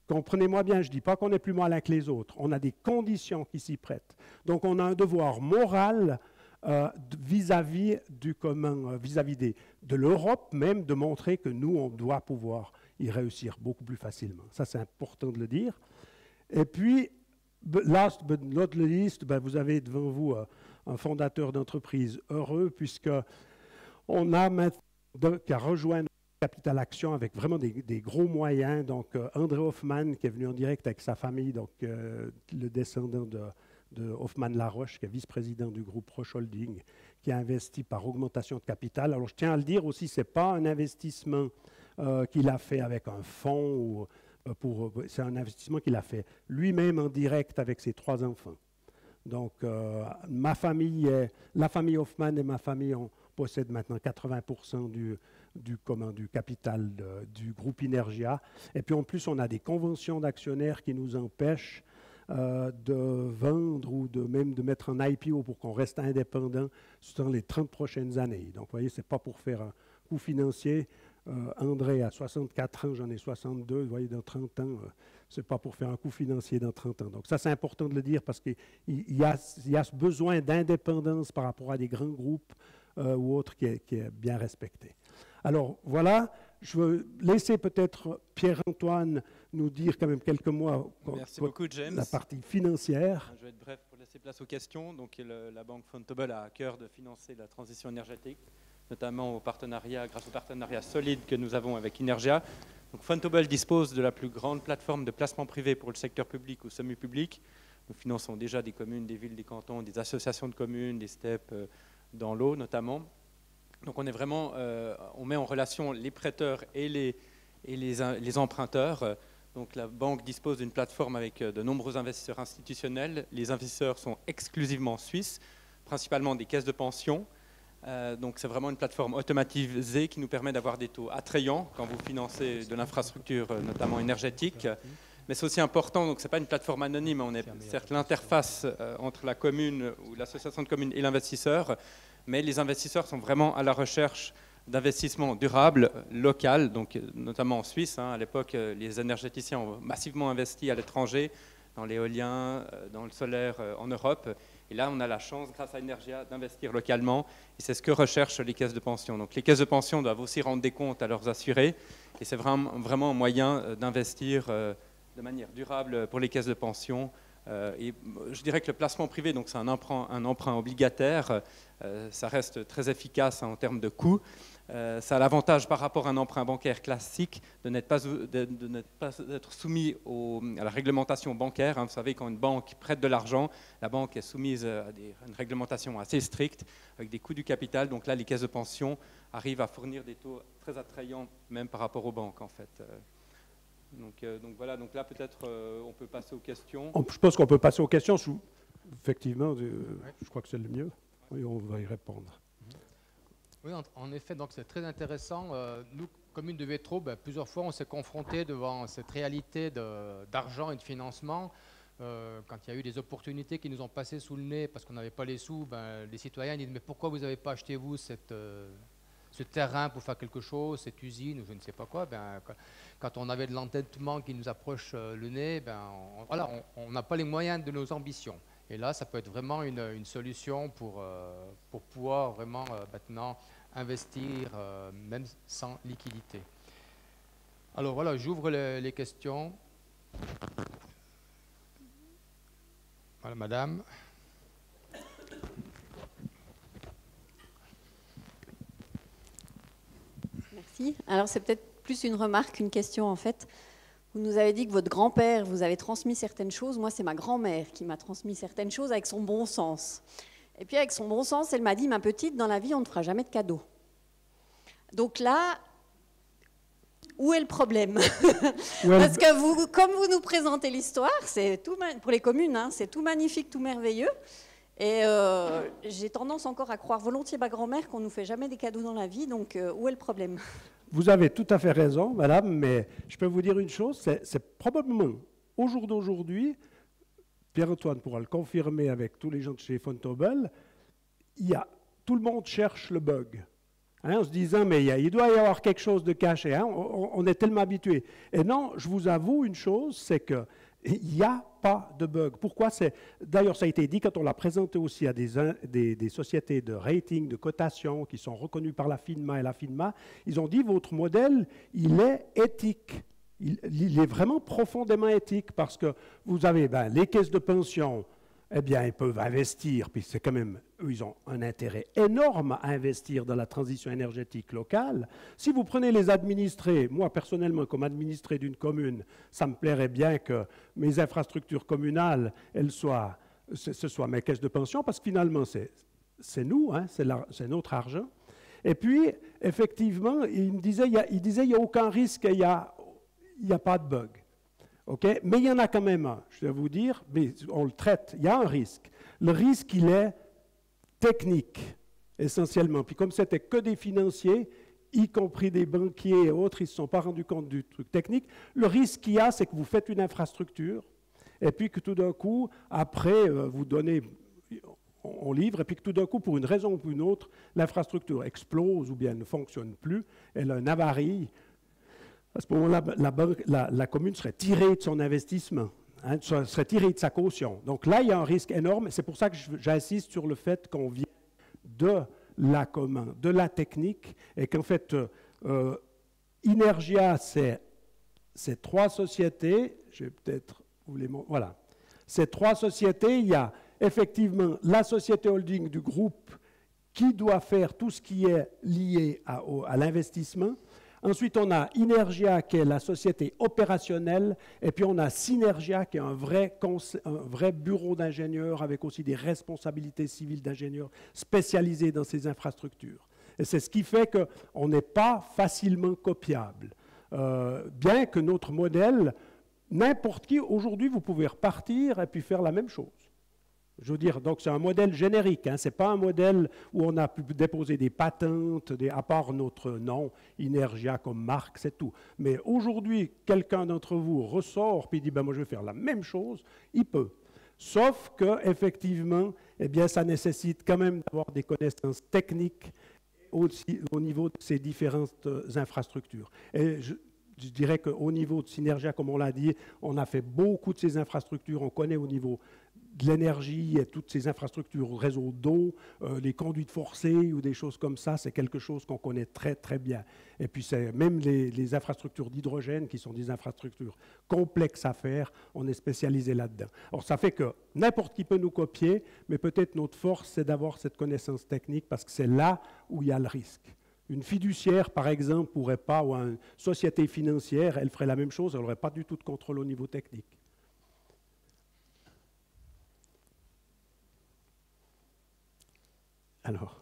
comprenez-moi bien, je ne dis pas qu'on est plus malin que les autres. On a des conditions qui s'y prêtent. Donc, on a un devoir moral vis-à-vis du commun, vis-à-vis de l'Europe même, de montrer que nous, on doit pouvoir y réussir beaucoup plus facilement. Ça, c'est important de le dire. Et puis, last but not least, vous avez devant vous un fondateur d'entreprise heureux, puisque on a maintenant qu'à rejoindre Capital Action avec vraiment des gros moyens. Donc, André Hoffmann, qui est venu en direct avec sa famille, donc le descendant de Hoffmann-Laroche, qui est vice-président du groupe Roche Holding, qui a investi par augmentation de capital. Alors, je tiens à le dire aussi, ce n'est pas un investissement qu'il a fait avec un fonds, c'est un investissement qu'il a fait lui-même en direct avec ses 3 enfants. Donc, la famille Hoffmann et ma famille possèdent maintenant 80% du capital du groupe Inergia. Et puis en plus, on a des conventions d'actionnaires qui nous empêchent de vendre ou même de mettre un IPO pour qu'on reste indépendant dans les 30 prochaines années. Donc, vous voyez, ce n'est pas pour faire un coût financier. André a 64 ans, j'en ai 62. Vous voyez, dans 30 ans, ce n'est pas pour faire un coût financier dans 30 ans. Donc ça, c'est important de le dire parce qu'il y a ce besoin d'indépendance par rapport à des grands groupes ou autres qui est bien respecté. Alors voilà, je veux laisser peut-être Pierre-Antoine nous dire quand même quelques mots. Merci beaucoup, James. La partie financière. Je vais être bref pour laisser place aux questions. Donc, la banque Vontobel a à cœur de financer la transition énergétique, notamment grâce au partenariat solide que nous avons avec Inergia. Donc, Vontobel dispose de la plus grande plateforme de placement privé pour le secteur public ou semi-public. Nous finançons déjà des communes, des villes, des cantons, des associations de communes, des STEP dans l'eau notamment. Donc on est vraiment, on met en relation les prêteurs et les emprunteurs. Donc la banque dispose d'une plateforme avec de nombreux investisseurs institutionnels. Les investisseurs sont exclusivement suisses, principalement des caisses de pension. Donc c'est vraiment une plateforme automatisée qui nous permet d'avoir des taux attrayants quand vous financez de l'infrastructure, notamment énergétique. Mais c'est aussi important, donc ce n'est pas une plateforme anonyme, on est certes l'interface entre la commune ou l'association de communes et l'investisseur, mais les investisseurs sont vraiment à la recherche d'investissements durables, local, donc notamment en Suisse. À l'époque, les énergéticiens ont massivement investi à l'étranger, dans l'éolien, dans le solaire en Europe. Et là, on a la chance, grâce à Inergia, d'investir localement. Et c'est ce que recherchent les caisses de pension. Donc les caisses de pension doivent aussi rendre des comptes à leurs assurés. Et c'est vraiment un moyen d'investir de manière durable pour les caisses de pension. Et je dirais que le placement privé, donc c'est un emprunt obligataire, ça reste très efficace en termes de coûts. Ça a l'avantage par rapport à un emprunt bancaire classique de n'être pas être soumis à la réglementation bancaire. Vous savez, quand une banque prête de l'argent, la banque est soumise à une réglementation assez stricte avec des coûts du capital. Donc là, les caisses de pension arrivent à fournir des taux très attrayants, même par rapport aux banques en fait. Donc voilà, donc là peut-être on peut passer aux questions. Je pense qu'on peut passer aux questions. Effectivement, je crois que c'est le mieux. Oui, on va y répondre. Oui, en effet, donc c'est très intéressant. Nous, commune de Vétro, plusieurs fois on s'est confrontés devant cette réalité d'argent et de financement. Quand il y a eu des opportunités qui nous ont passé sous le nez parce qu'on n'avait pas les sous, les citoyens disent mais pourquoi vous n'avez pas acheté vous ce terrain pour faire quelque chose, cette usine ou je ne sais pas quoi. Quand on avait de l'entêtement qui nous approche le nez, on n'a pas les moyens de nos ambitions. Et là, ça peut être vraiment une solution pour pouvoir vraiment maintenant investir même sans liquidité. Alors voilà, j'ouvre les questions. Voilà, madame. Merci. Alors c'est peut-être plus une remarque qu'une question en fait. Vous nous avez dit que votre grand-père vous avait transmis certaines choses. Moi, c'est ma grand-mère qui m'a transmis certaines choses avec son bon sens. Et puis avec son bon sens, elle m'a dit, ma petite, dans la vie, on ne fera jamais de cadeaux. Donc là, où est le problème? Parce que vous, comme vous nous présentez l'histoire, c'est tout pour les communes, hein, c'est tout magnifique, tout merveilleux. Et j'ai tendance encore à croire volontiers ma grand-mère qu'on ne nous fait jamais des cadeaux dans la vie. Donc où est le problème? Vous avez tout à fait raison, madame, mais je peux vous dire une chose, c'est probablement, au jour d'aujourd'hui, Pierre-Antoine pourra le confirmer avec tous les gens de chez Fontobel, tout le monde cherche le bug. Hein, en se disant, mais il doit y avoir quelque chose de caché. Hein, on est tellement habitué. Et non, je vous avoue une chose, c'est qu'il n'y a pas de bug. Pourquoi? D'ailleurs, ça a été dit quand on l'a présenté aussi à des sociétés de rating, de cotation, qui sont reconnues par la FINMA et la FINMA. Ils ont dit, votre modèle, il est éthique. Il est vraiment profondément éthique parce que vous avez les caisses de pension, eh bien, ils peuvent investir, puis c'est quand même, eux, ils ont un intérêt énorme à investir dans la transition énergétique locale. Si vous prenez les administrés, moi personnellement, comme administré d'une commune, ça me plairait bien que mes infrastructures communales, ce soit mes caisses de pension, parce que finalement, c'est nous, hein, c'est notre argent. Et puis, effectivement, il disait, il n'y a aucun risque, il n'y a pas de bug. Okay? Mais il y en a quand même un, je dois vous dire, mais on le traite, il y a un risque. Le risque, il est technique, essentiellement. Puis comme c'était que des financiers, y compris des banquiers et autres, ils ne se sont pas rendus compte du truc technique. Le risque qu'il y a, c'est que vous faites une infrastructure, et puis que tout d'un coup, après, vous donnez, on livre, et puis que tout d'un coup, pour une raison ou pour une autre, l'infrastructure explose ou bien ne fonctionne plus, elle a une avarie. À ce moment-là, la commune serait tirée de son investissement, hein, serait tirée de sa caution. Donc là, il y a un risque énorme. C'est pour ça que j'insiste sur le fait qu'on vient de la commune, de la technique, et qu'en fait, Inergia, c'est trois sociétés. Je vais peut-être vous les montrer. Voilà. Ces trois sociétés, il y a effectivement la société holding du groupe qui doit faire tout ce qui est lié à l'investissement. Ensuite, on a Inergia, qui est la société opérationnelle, et puis on a Synergia, qui est un vrai bureau d'ingénieurs avec aussi des responsabilités civiles d'ingénieurs spécialisés dans ces infrastructures. Et c'est ce qui fait qu'on n'est pas facilement copiable. Bien que notre modèle, n'importe qui, aujourd'hui, vous pouvez repartir et puis faire la même chose. Je veux dire, donc c'est un modèle générique, hein, ce n'est pas un modèle où on a pu déposer des patentes, à part notre nom, Inergia comme marque, c'est tout. Mais aujourd'hui, quelqu'un d'entre vous ressort et dit, moi je vais faire la même chose, il peut. Sauf qu'effectivement, eh bien, ça nécessite quand même d'avoir des connaissances techniques aussi au niveau de ces différentes infrastructures. Et je dirais qu'au niveau de Synergia, comme on l'a dit, on a fait beaucoup de ces infrastructures, on connaît au niveau de l'énergie et toutes ces infrastructures, réseau d'eau, les conduites forcées ou des choses comme ça, c'est quelque chose qu'on connaît très très bien. Et puis c'est même les infrastructures d'hydrogène qui sont des infrastructures complexes à faire, on est spécialisé là-dedans. Alors ça fait que n'importe qui peut nous copier, mais peut-être notre force c'est d'avoir cette connaissance technique parce que c'est là où il y a le risque. Une fiduciaire, par exemple, pourrait pas, ou une société financière, elle ferait la même chose, elle n'aurait pas du tout de contrôle au niveau technique. Alors.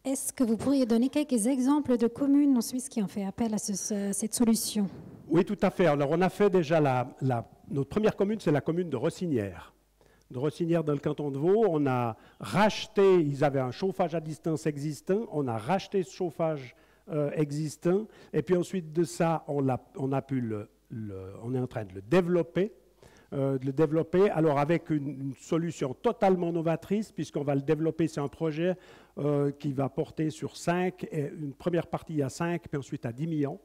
Est-ce que vous pourriez donner quelques exemples de communes en Suisse qui ont fait appel à cette solution? Oui, tout à fait. Alors, on a fait déjà notre première commune, c'est la commune de Rossinière. De Rossinière dans le canton de Vaud, on a racheté, ils avaient un chauffage à distance existant, on a racheté ce chauffage existant, et puis ensuite de ça, on est en train de le développer. Alors avec une solution totalement novatrice, puisqu'on va le développer, c'est un projet qui va porter sur 5, une première partie à 5, puis ensuite à 10 millions.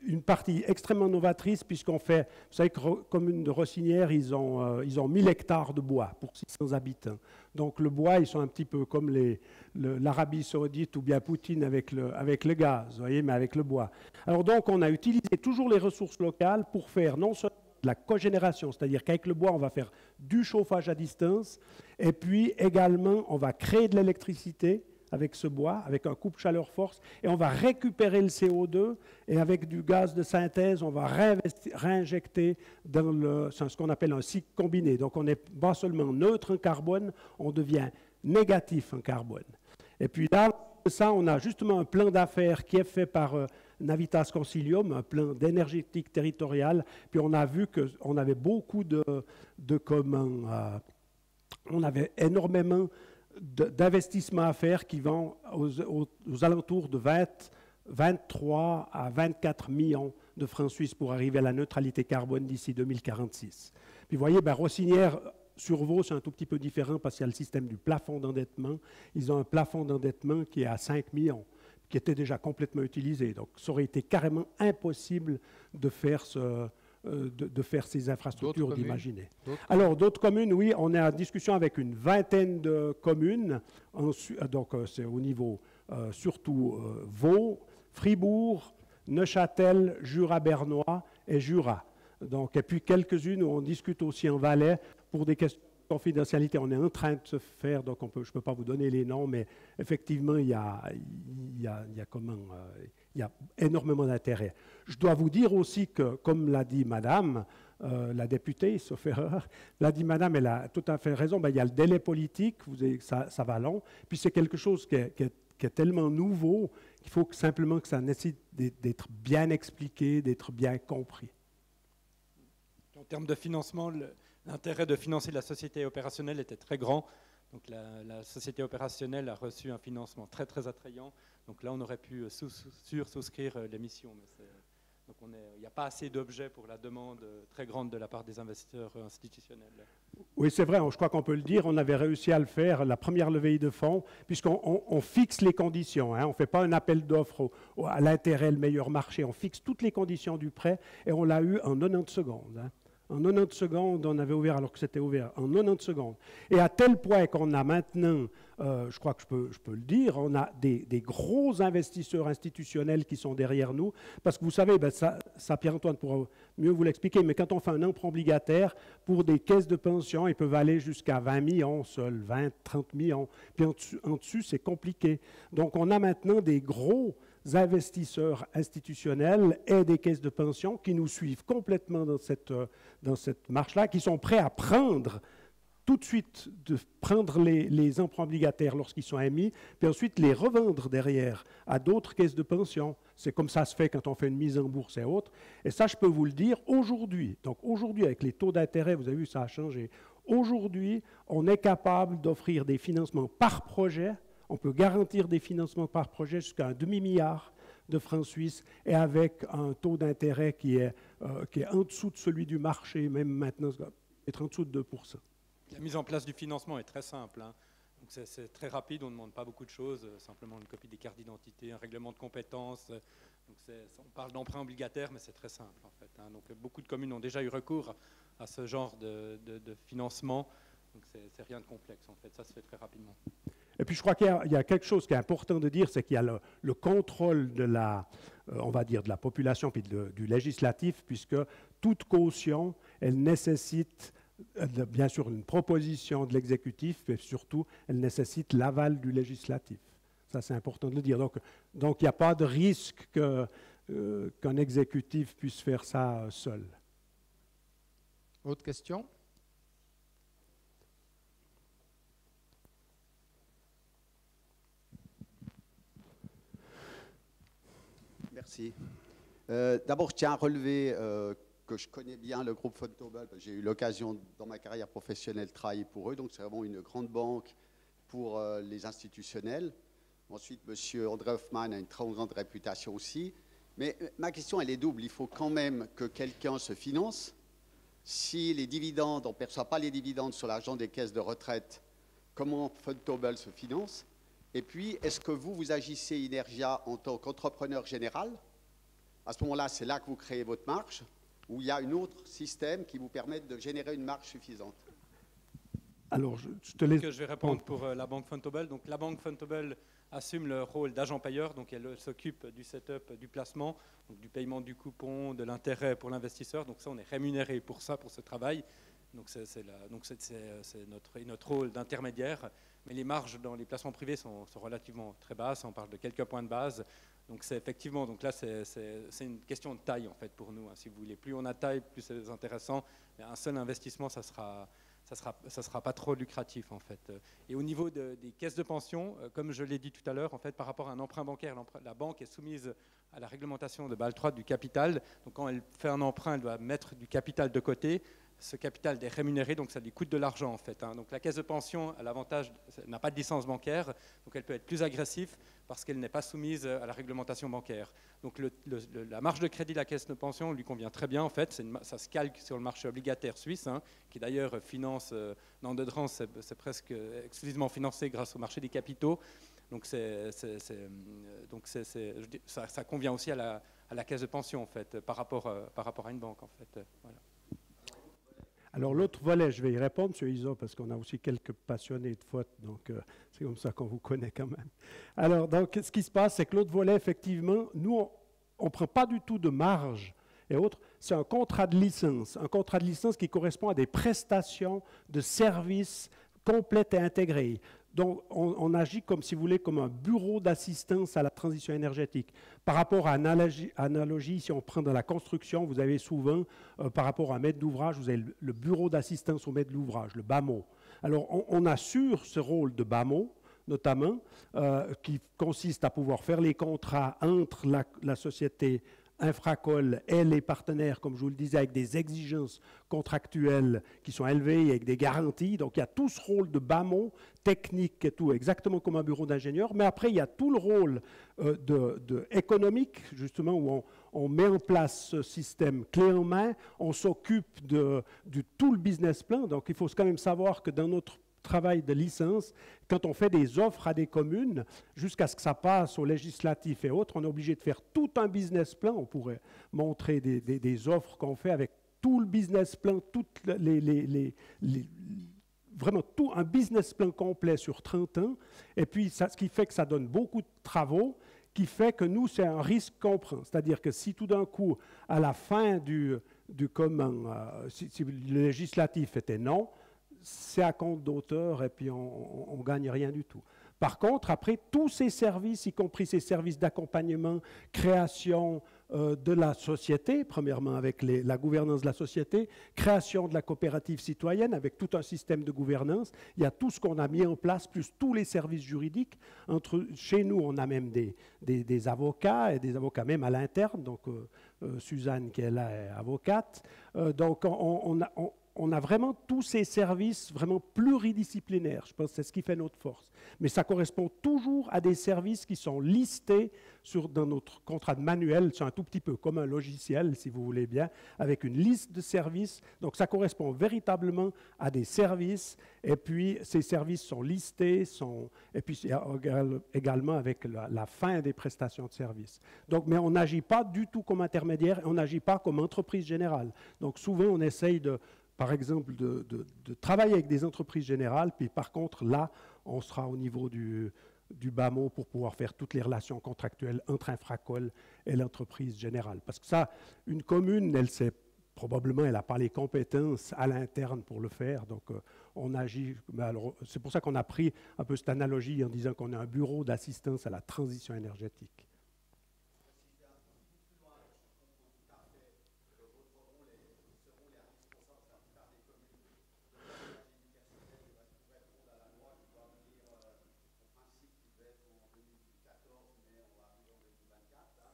une partie extrêmement novatrice puisqu'on fait, vous savez que commune de Rossinière, ils ont 1000 hectares de bois pour 600 habitants. Donc le bois, ils sont un petit peu comme l'Arabie Saoudite ou bien Poutine avec le gaz, vous voyez, mais avec le bois. Alors donc on a utilisé toujours les ressources locales pour faire non seulement de la cogénération, c'est-à-dire qu'avec le bois, on va faire du chauffage à distance, et puis également, on va créer de l'électricité avec ce bois, avec un coupe-chaleur force, et on va récupérer le CO2, et avec du gaz de synthèse, on va réinjecter dans ce qu'on appelle un cycle combiné. Donc on n'est pas seulement neutre en carbone, on devient négatif en carbone. Et puis là, ça, on a justement un plan d'affaires qui est fait par Navitas Consilium, un plan d'énergétique territoriale, puis on a vu qu'on avait beaucoup on avait énormément d'investissements à faire qui vont aux alentours de 23 à 24 millions de francs suisses pour arriver à la neutralité carbone d'ici 2046. Puis vous voyez, Rossinière, sur Vaud, c'est un tout petit peu différent parce qu'il y a le système du plafond d'endettement. Ils ont un plafond d'endettement qui est à 5 millions, qui était déjà complètement utilisé. Donc ça aurait été carrément impossible de faire ces infrastructures, d'imaginer. Alors, d'autres communes, oui, on est en discussion avec une vingtaine de communes. Donc, c'est au niveau surtout Vaud, Fribourg, Neuchâtel, Jura bernois et Jura. Donc, et puis quelques-unes où on discute aussi en Valais pour des questions de confidentialité. On est en train de se faire, donc je ne peux pas vous donner les noms, mais effectivement, il y a énormément d'intérêt. Je dois vous dire aussi que, comme l'a dit Madame, la députée, sauf erreur, l'a dit Madame, elle a tout à fait raison, il y a le délai politique, ça va long, puis c'est quelque chose qui est tellement nouveau qu'il faut simplement que ça nécessite d'être bien expliqué, d'être bien compris. En termes de financement, l'intérêt de financer la société opérationnelle était très grand. Donc la société opérationnelle a reçu un financement très très attrayant. Donc là, on aurait pu souscrire l'émission. Donc il n'y a pas assez d'objets pour la demande très grande de la part des investisseurs institutionnels. Oui, c'est vrai, je crois qu'on peut le dire. On avait réussi à le faire, la première levée de fonds, puisqu'on fixe les conditions. On ne fait pas un appel d'offres à l'intérêt, le meilleur marché. On fixe toutes les conditions du prêt et on l'a eu en 90 secondes. En 90 secondes, on avait ouvert alors que c'était ouvert. En 90 secondes. Et à tel point qu'on a maintenant, je crois que je peux le dire, on a des gros investisseurs institutionnels qui sont derrière nous. Parce que vous savez, ça Pierre-Antoine pourra mieux vous l'expliquer, mais quand on fait un emprunt obligataire, pour des caisses de pension, ils peuvent aller jusqu'à 20 millions seuls, 20, 30 millions. Puis en dessus, c'est compliqué. Donc on a maintenant des gros investisseurs institutionnels et des caisses de pension qui nous suivent complètement dans cette marche-là, qui sont prêts à prendre tout de suite, de prendre les emprunts obligataires lorsqu'ils sont émis, puis ensuite les revendre derrière à d'autres caisses de pension. C'est comme ça se fait quand on fait une mise en bourse et autres. Et ça, je peux vous le dire aujourd'hui. Donc aujourd'hui, avec les taux d'intérêt, vous avez vu, ça a changé. Aujourd'hui, on est capable d'offrir des financements par projet. On peut garantir des financements par projet jusqu'à un demi-milliard de francs suisses et avec un taux d'intérêt qui est en dessous de celui du marché, même maintenant, être en dessous de 2%. La mise en place du financement est très simple. Donc c'est très rapide, on ne demande pas beaucoup de choses, simplement une copie des cartes d'identité, un règlement de compétences. Donc on parle d'emprunt obligataire, mais c'est très simple en fait. Donc beaucoup de communes ont déjà eu recours à ce genre de financement. Donc c'est rien de complexe en fait, ça se fait très rapidement. Et puis je crois qu'il y a quelque chose qui est important de dire, c'est qu'il y a le contrôle de on va dire de la population puis du législatif, puisque toute caution, elle nécessite bien sûr une proposition de l'exécutif, mais surtout, elle nécessite l'aval du législatif. Ça, c'est important de le dire. Donc il n'y a pas de risque qu'un exécutif puisse faire ça seul. Autre question ? Merci. D'abord, je tiens à relever que je connais bien le groupe Vontobel. J'ai eu l'occasion, dans ma carrière professionnelle, de travailler pour eux. Donc, c'est vraiment une grande banque pour les institutionnels. Ensuite, M. André Hoffmann a une très grande réputation aussi. Mais ma question, elle est double. Il faut quand même que quelqu'un se finance. Si les dividendes, on ne perçoit pas les dividendes sur l'argent des caisses de retraite, comment Vontobel se finance? Et puis, est-ce que vous agissez Inergia en tant qu'entrepreneur général? À ce moment-là, c'est là que vous créez votre marge, ou il y a un autre système qui vous permet de générer une marge suffisante? Alors, je te laisse. Je vais répondre pour la banque Fontobel. Donc, la banque Fontobel assume le rôle d'agent payeur, donc elle s'occupe du setup, du placement, donc du paiement du coupon, de l'intérêt pour l'investisseur. Donc ça, on est rémunéré pour ça, pour ce travail. Donc c'est notre rôle d'intermédiaire. Mais les marges dans les placements privés sont relativement très basses. On parle de quelques points de base. Donc c'est effectivement, donc là c'est une question de taille en fait pour nous. Si vous voulez, plus on a taille, plus c'est intéressant. Mais un seul investissement, ça sera pas trop lucratif en fait. Et au niveau des caisses de pension, comme je l'ai dit tout à l'heure, en fait, par rapport à un emprunt bancaire, la banque est soumise à la réglementation de Bâle III du capital. Donc quand elle fait un emprunt, elle doit mettre du capital de côté. Ce capital est rémunéré, donc ça lui coûte de l'argent en fait. Donc la caisse de pension a l'avantage, n'a pas de licence bancaire, donc elle peut être plus agressive parce qu'elle n'est pas soumise à la réglementation bancaire. Donc la marge de crédit de la caisse de pension lui convient très bien en fait. Ça se calque sur le marché obligataire suisse, qui d'ailleurs finance, dans Dedrance, c'est presque exclusivement financé grâce au marché des capitaux. Donc ça convient aussi à la caisse de pension en fait, par rapport à une banque en fait. Voilà. Alors l'autre volet, je vais y répondre, M. Iso, parce qu'on a aussi quelques passionnés de faute, donc c'est comme ça qu'on vous connaît quand même. Alors, donc, ce qui se passe, c'est que l'autre volet, effectivement, nous, on ne prend pas du tout de marge et autres, c'est un contrat de licence qui correspond à des prestations de services complètes et intégrées. Donc, on agit comme, si vous voulez, comme un bureau d'assistance à la transition énergétique. Par rapport à analogie, si on prend dans la construction, vous avez souvent, par rapport à un maître d'ouvrage, vous avez le bureau d'assistance au maître d'ouvrage, le BAMO. Alors, on assure ce rôle de BAMO, notamment, qui consiste à pouvoir faire les contrats entre la société Infracol et les partenaires, comme je vous le disais, avec des exigences contractuelles qui sont élevées, avec des garanties. Donc, il y a tout ce rôle de BAMO, technique et tout, exactement comme un bureau d'ingénieur. Mais après, il y a tout le rôle économique, justement, où on met en place ce système clé en main. On s'occupe de tout le business plan. Donc, il faut quand même savoir que dans notre travail de licence, quand on fait des offres à des communes, jusqu'à ce que ça passe au législatif et autres, on est obligé de faire tout un business plan. On pourrait montrer des offres qu'on fait avec tout le business plan, toutes vraiment tout un business plan complet sur 30 ans. Et puis, ce qui fait que ça donne beaucoup de travaux, qui fait que nous, c'est un risque qu'on prend. C'est-à-dire que si tout d'un coup, à la fin si le législatif était non, c'est à compte d'auteur et puis on ne gagne rien du tout. Par contre, après, tous ces services, y compris ces services d'accompagnement, création de la société, premièrement avec la gouvernance de la société, création de la coopérative citoyenne avec tout un système de gouvernance, il y a tout ce qu'on a mis en place, plus tous les services juridiques. Chez nous, on a même des avocats, et des avocats même à l'interne, donc Suzanne qui est là est avocate. Donc on a vraiment tous ces services vraiment pluridisciplinaires. Je pense que c'est ce qui fait notre force. Mais ça correspond toujours à des services qui sont listés dans notre contrat de manuel. C'est un tout petit peu comme un logiciel, si vous voulez bien, avec une liste de services. Donc ça correspond véritablement à des services. Et puis ces services sont listés, et puis également avec la fin des prestations de services. Donc, mais on n'agit pas du tout comme intermédiaire, et on n'agit pas comme entreprise générale. Donc souvent on essaye par exemple, de travailler avec des entreprises générales, puis par contre, là, on sera au niveau du BAMO pour pouvoir faire toutes les relations contractuelles entre Infracol et l'entreprise générale. Parce que ça, une commune, probablement, elle n'a pas les compétences à l'interne pour le faire, donc on agit. C'est pour ça qu'on a pris un peu cette analogie en disant qu'on a un bureau d'assistance à la transition énergétique.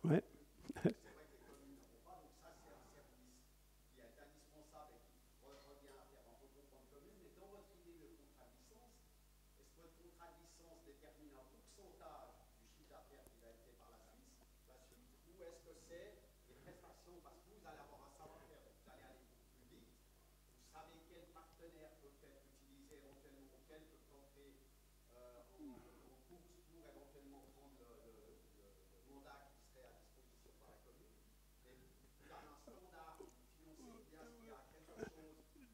Ouais. C'est vrai que les communes n'ont pas, donc ça c'est un service qui est indispensable et qui revient à faire un regroupement de communes. Mais dans votre idée de contrat de licence, est-ce que votre contrat de licence détermine un pourcentage du chiffre d'affaires qui va être fait par la suite, ou est-ce que c'est des prestations, parce que vous allez avoir un savoir-faire, vous allez aller beaucoup plus vite, vous savez quel partenaire peut être utilisé éventuellement, quel peut entrer en course pour éventuellement prendre le mandat qui serait à disposition par la commune.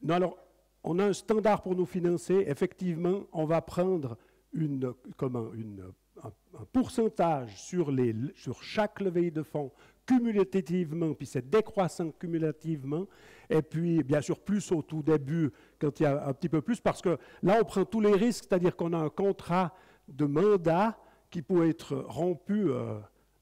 Non, alors, on a un standard pour nous financer. Effectivement, on va prendre un pourcentage sur chaque levée de fonds cumulativement, puis c'est décroissant cumulativement, et puis bien sûr plus au tout début quand il y a un petit peu plus, parce que là on prend tous les risques, c'est-à-dire qu'on a un contrat de mandat qui peut être rompu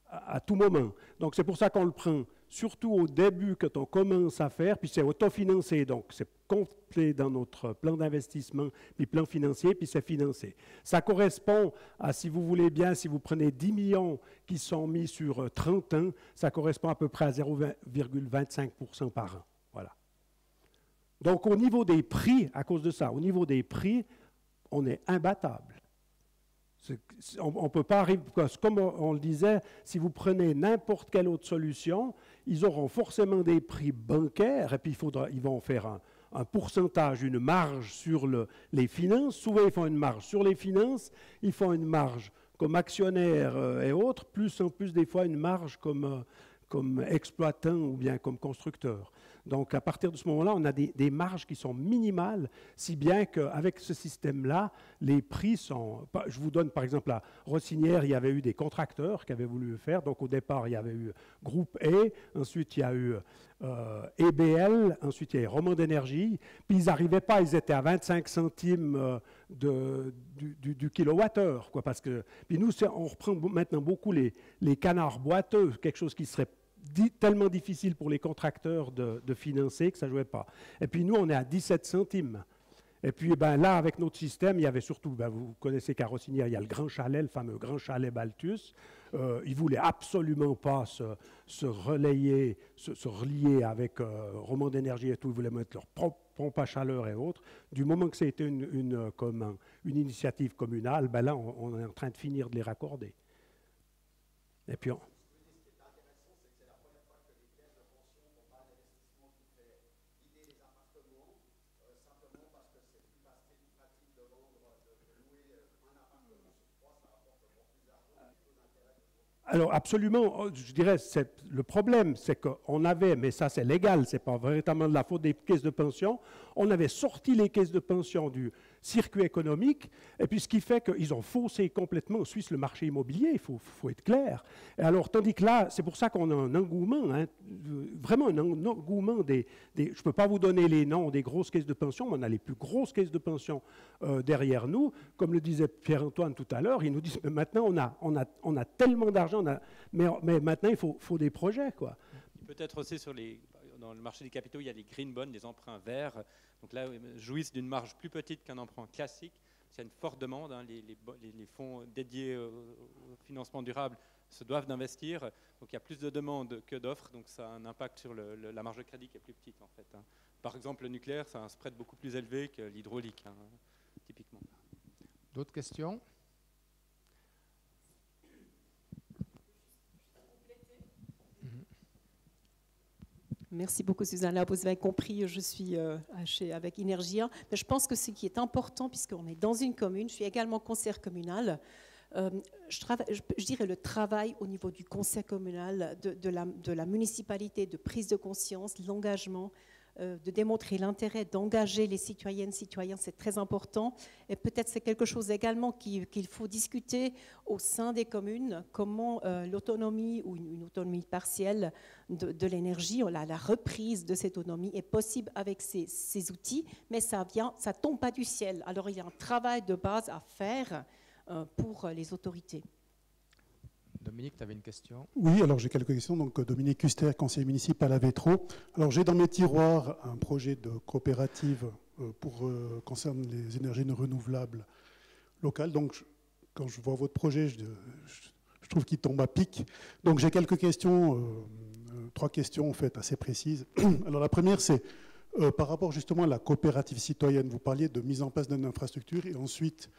à tout moment. Donc c'est pour ça qu'on le prend surtout au début quand on commence à faire, puis c'est autofinancé, donc c'est complet dans notre plan d'investissement, puis plan financier, puis c'est financé. Ça correspond à, si vous voulez bien, si vous prenez 10 millions qui sont mis sur 30 ans, ça correspond à peu près à 0,25% par an. Voilà. Donc au niveau des prix, à cause de ça, au niveau des prix, on est imbattable. On ne peut pas arriver, parce que comme on le disait, si vous prenez n'importe quelle autre solution, ils auront forcément des prix bancaires, et puis ils vont faire un pourcentage, une marge sur les finances. Souvent, ils font une marge sur les finances, ils font une marge comme actionnaire et autres, plus en plus des fois une marge comme exploitant ou bien comme constructeur. Donc, à partir de ce moment-là, on a des marges qui sont minimales, si bien qu'avec ce système-là, les prix sont... Je vous donne, par exemple, à Rossinière, il y avait eu des contracteurs qui avaient voulu le faire. Donc, au départ, il y avait eu Groupe E, ensuite, il y a eu EBL, ensuite, il y a eu Roman d'énergie. Puis, ils n'arrivaient pas, ils étaient à 25 centimes du kilowattheure. Parce que, puis nous, on reprend maintenant beaucoup les canards boiteux, quelque chose qui serait tellement difficile pour les contracteurs de financer que ça ne jouait pas. Et puis nous, on est à 17 centimes. Et puis là, avec notre système, il y avait surtout, vous connaissez qu'à Rossinière, il y a le Grand Chalet, le fameux Grand Chalet Balthus. Ils ne voulaient absolument pas se relier avec Roman d'énergie et tout. Ils voulaient mettre leur propre pompe à chaleur et autres. Du moment que c'était une initiative communale, là, on est en train de finir de les raccorder. Et puis alors absolument, je dirais, le problème, c'est qu'on avait, mais ça c'est légal, ce n'est pas véritablement de la faute des caisses de pension, on avait sorti les caisses de pension du circuit économique, et puis ce qui fait qu'ils ont faussé complètement en Suisse le marché immobilier, il faut être clair. Et alors, tandis que là, c'est pour ça qu'on a un engouement, vraiment un engouement je ne peux pas vous donner les noms des grosses caisses de pension, mais on a les plus grosses caisses de pension derrière nous. Comme le disait Pierre-Antoine tout à l'heure, ils nous disent, mais maintenant on a tellement d'argent, mais maintenant il faut des projets, quoi. Peut-être aussi dans le marché des capitaux, il y a les green bonds, les emprunts verts. Donc là, jouissent d'une marge plus petite qu'un emprunt classique. Il y a une forte demande. Les fonds dédiés au financement durable se doivent d'investir. Donc il y a plus de demandes que d'offres. Donc ça a un impact sur la marge de crédit qui est plus petite, en fait. Par exemple, le nucléaire, ça a un spread beaucoup plus élevé que l'hydraulique, typiquement. D'autres questions ? Merci beaucoup, Suzanne. Là, vous avez compris, je suis avec Énergia. Mais je pense que ce qui est important, puisqu'on est dans une commune, je suis également conseillère communale, je dirais le travail au niveau du conseil communal, de la municipalité, de prise de conscience, l'engagement, de démontrer l'intérêt d'engager les citoyennes, citoyens, c'est très important. Et peut-être c'est quelque chose également qu'il faut discuter au sein des communes, comment l'autonomie ou une autonomie partielle de l'énergie, la reprise de cette autonomie est possible avec ces outils, mais ça tombe pas du ciel. Alors il y a un travail de base à faire pour les autorités. Dominique, tu avais une question ? Oui, alors j'ai quelques questions. Donc, Dominique Custer, conseiller municipal à Vétro. Alors, j'ai dans mes tiroirs un projet de coopérative concerne les énergies renouvelables locales. Donc, quand je vois votre projet, je trouve qu'il tombe à pic. Donc, j'ai quelques questions, 3 questions en fait assez précises. Alors, la première, c'est par rapport justement à la coopérative citoyenne. Vous parliez de mise en place d'une infrastructure et ensuite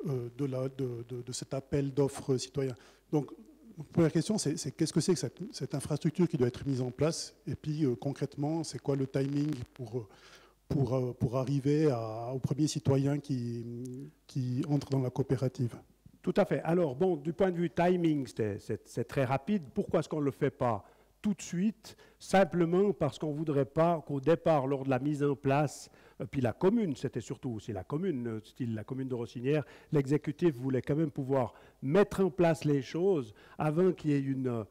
de cet appel d'offres citoyens. Donc, la première question, c'est qu'est-ce que c'est que cette infrastructure qui doit être mise en place? Et puis, concrètement, c'est quoi le timing pour arriver au premier citoyen qui entre dans la coopérative? Tout à fait. Alors, bon, du point de vue timing, c'est très rapide. Pourquoi est-ce qu'on ne le fait pas tout de suite, simplement parce qu'on ne voudrait pas qu'au départ, lors de la mise en place, puis la commune, c'était surtout aussi la commune, style la commune de Rossinière, l'exécutif voulait quand même pouvoir mettre en place les choses avant qu'il y ait une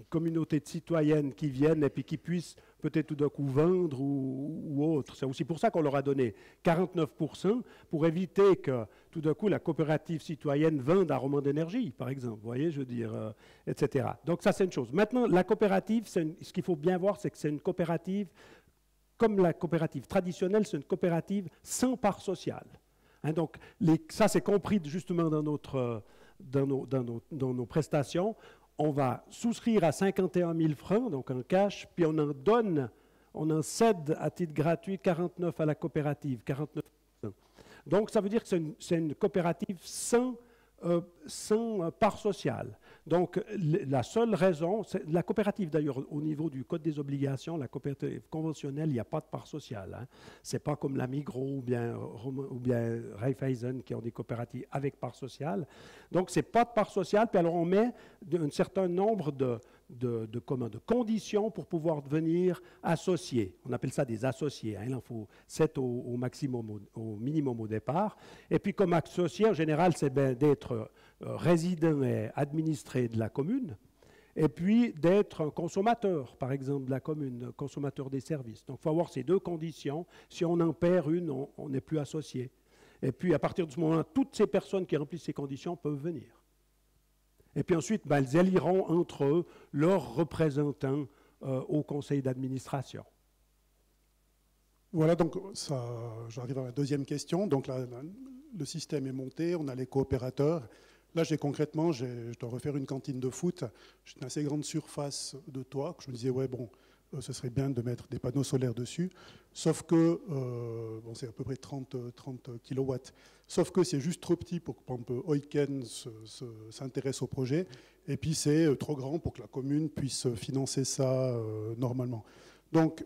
communauté de citoyennes qui viennent et puis qui puissent peut-être tout d'un coup vendre ou autre. C'est aussi pour ça qu'on leur a donné 49% pour éviter que tout d'un coup la coopérative citoyenne vende à Romand d'énergie, par exemple. Vous voyez, je veux dire, etc. Donc ça, c'est une chose. Maintenant, la coopérative, ce qu'il faut bien voir, c'est que c'est une coopérative, comme la coopérative traditionnelle, c'est une coopérative sans part sociale. Hein, donc ça, c'est compris justement dans nos prestations. On va souscrire à 51 000 francs, donc en cash, puis on en cède à titre gratuit 49 à la coopérative, 49%. Donc ça veut dire que c'est une coopérative sans part sociale. Donc la seule raison, la coopérative d'ailleurs au niveau du Code des obligations, la coopérative conventionnelle, il n'y a pas de part sociale. Hein. Ce n'est pas comme la Migros ou bien Raiffeisen qui ont des coopératives avec part sociale. Donc ce n'est pas de part sociale, puis alors on met un certain nombre de conditions pour pouvoir devenir associé. On appelle ça des associés. Hein. Il en faut 7 au maximum, au minimum au départ. Et puis comme associé, en général, c'est d'être résident et administré de la commune, et puis d'être un consommateur, par exemple, de la commune, consommateur des services. Donc il faut avoir ces deux conditions. Si on en perd une, on n'est plus associé. Et puis à partir de ce moment-là, toutes ces personnes qui remplissent ces conditions peuvent venir. Et puis ensuite, elles éliront entre eux leurs représentants au conseil d'administration. Voilà, donc j'arrive à la deuxième question. Donc là, le système est monté, on a les coopérateurs. Là, concrètement, je dois refaire une cantine de foot. J'ai une assez grande surface de toit. Je me disais, ouais, bon, ce serait bien de mettre des panneaux solaires dessus. Sauf que, c'est à peu près 30 kilowatts. Sauf que c'est juste trop petit pour que Oiken s'intéresse au projet. Et puis, c'est trop grand pour que la commune puisse financer ça normalement. Donc,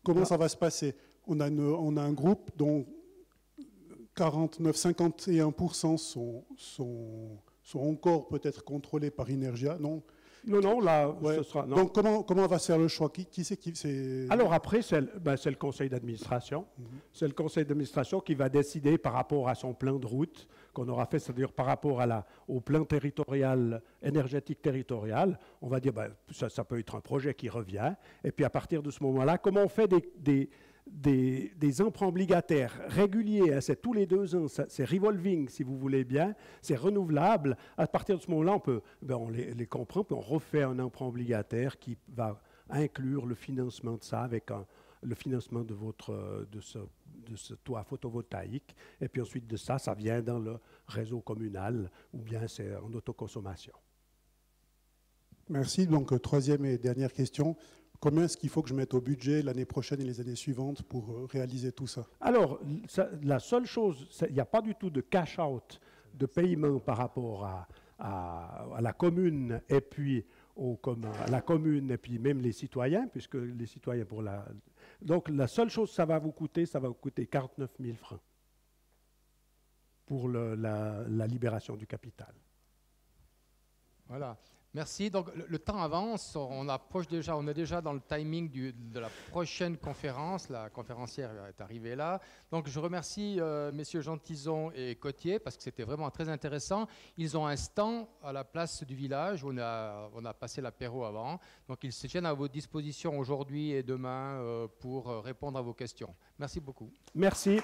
comment ça va se passer ? On a un groupe dont 51% sont encore peut-être contrôlés par Inergia, non ? Non, là, ouais. Ce sera... Non. Donc, comment va se faire le choix ? Qui c'est Alors après, c'est le conseil d'administration. C'est le conseil d'administration qui va décider par rapport à son plan de route qu'on aura fait, c'est-à-dire par rapport au plan territorial, énergétique territorial. On va dire, ça peut être un projet qui revient. Et puis à partir de ce moment-là, comment on fait des emprunts obligataires réguliers, hein, c'est tous les 2 ans, c'est revolving si vous voulez bien, c'est renouvelable. À partir de ce moment-là, on les comprend, puis on refait un emprunt obligataire qui va inclure le financement de ça avec le financement de ce toit photovoltaïque. Et puis ensuite de ça, ça vient dans le réseau communal ou bien c'est en autoconsommation. Merci. Donc, troisième et dernière question. Combien est-ce qu'il faut que je mette au budget l'année prochaine et les années suivantes pour réaliser tout ça ? Alors, la seule chose, il n'y a pas du tout de cash-out de paiement par rapport à la commune et puis à la commune et puis même les citoyens, puisque les citoyens pour la... Donc, la seule chose que ça va vous coûter 49 000 francs pour la libération du capital. Voilà. Merci. Donc le temps avance, on est déjà dans le timing de la prochaine conférence. La conférencière est arrivée là. Donc je remercie messieurs Gentizon et Cotier parce que c'était vraiment très intéressant. Ils ont un stand à la place du village où on a passé l'apéro avant. Donc ils se tiennent à votre disposition aujourd'hui et demain pour répondre à vos questions. Merci beaucoup. Merci.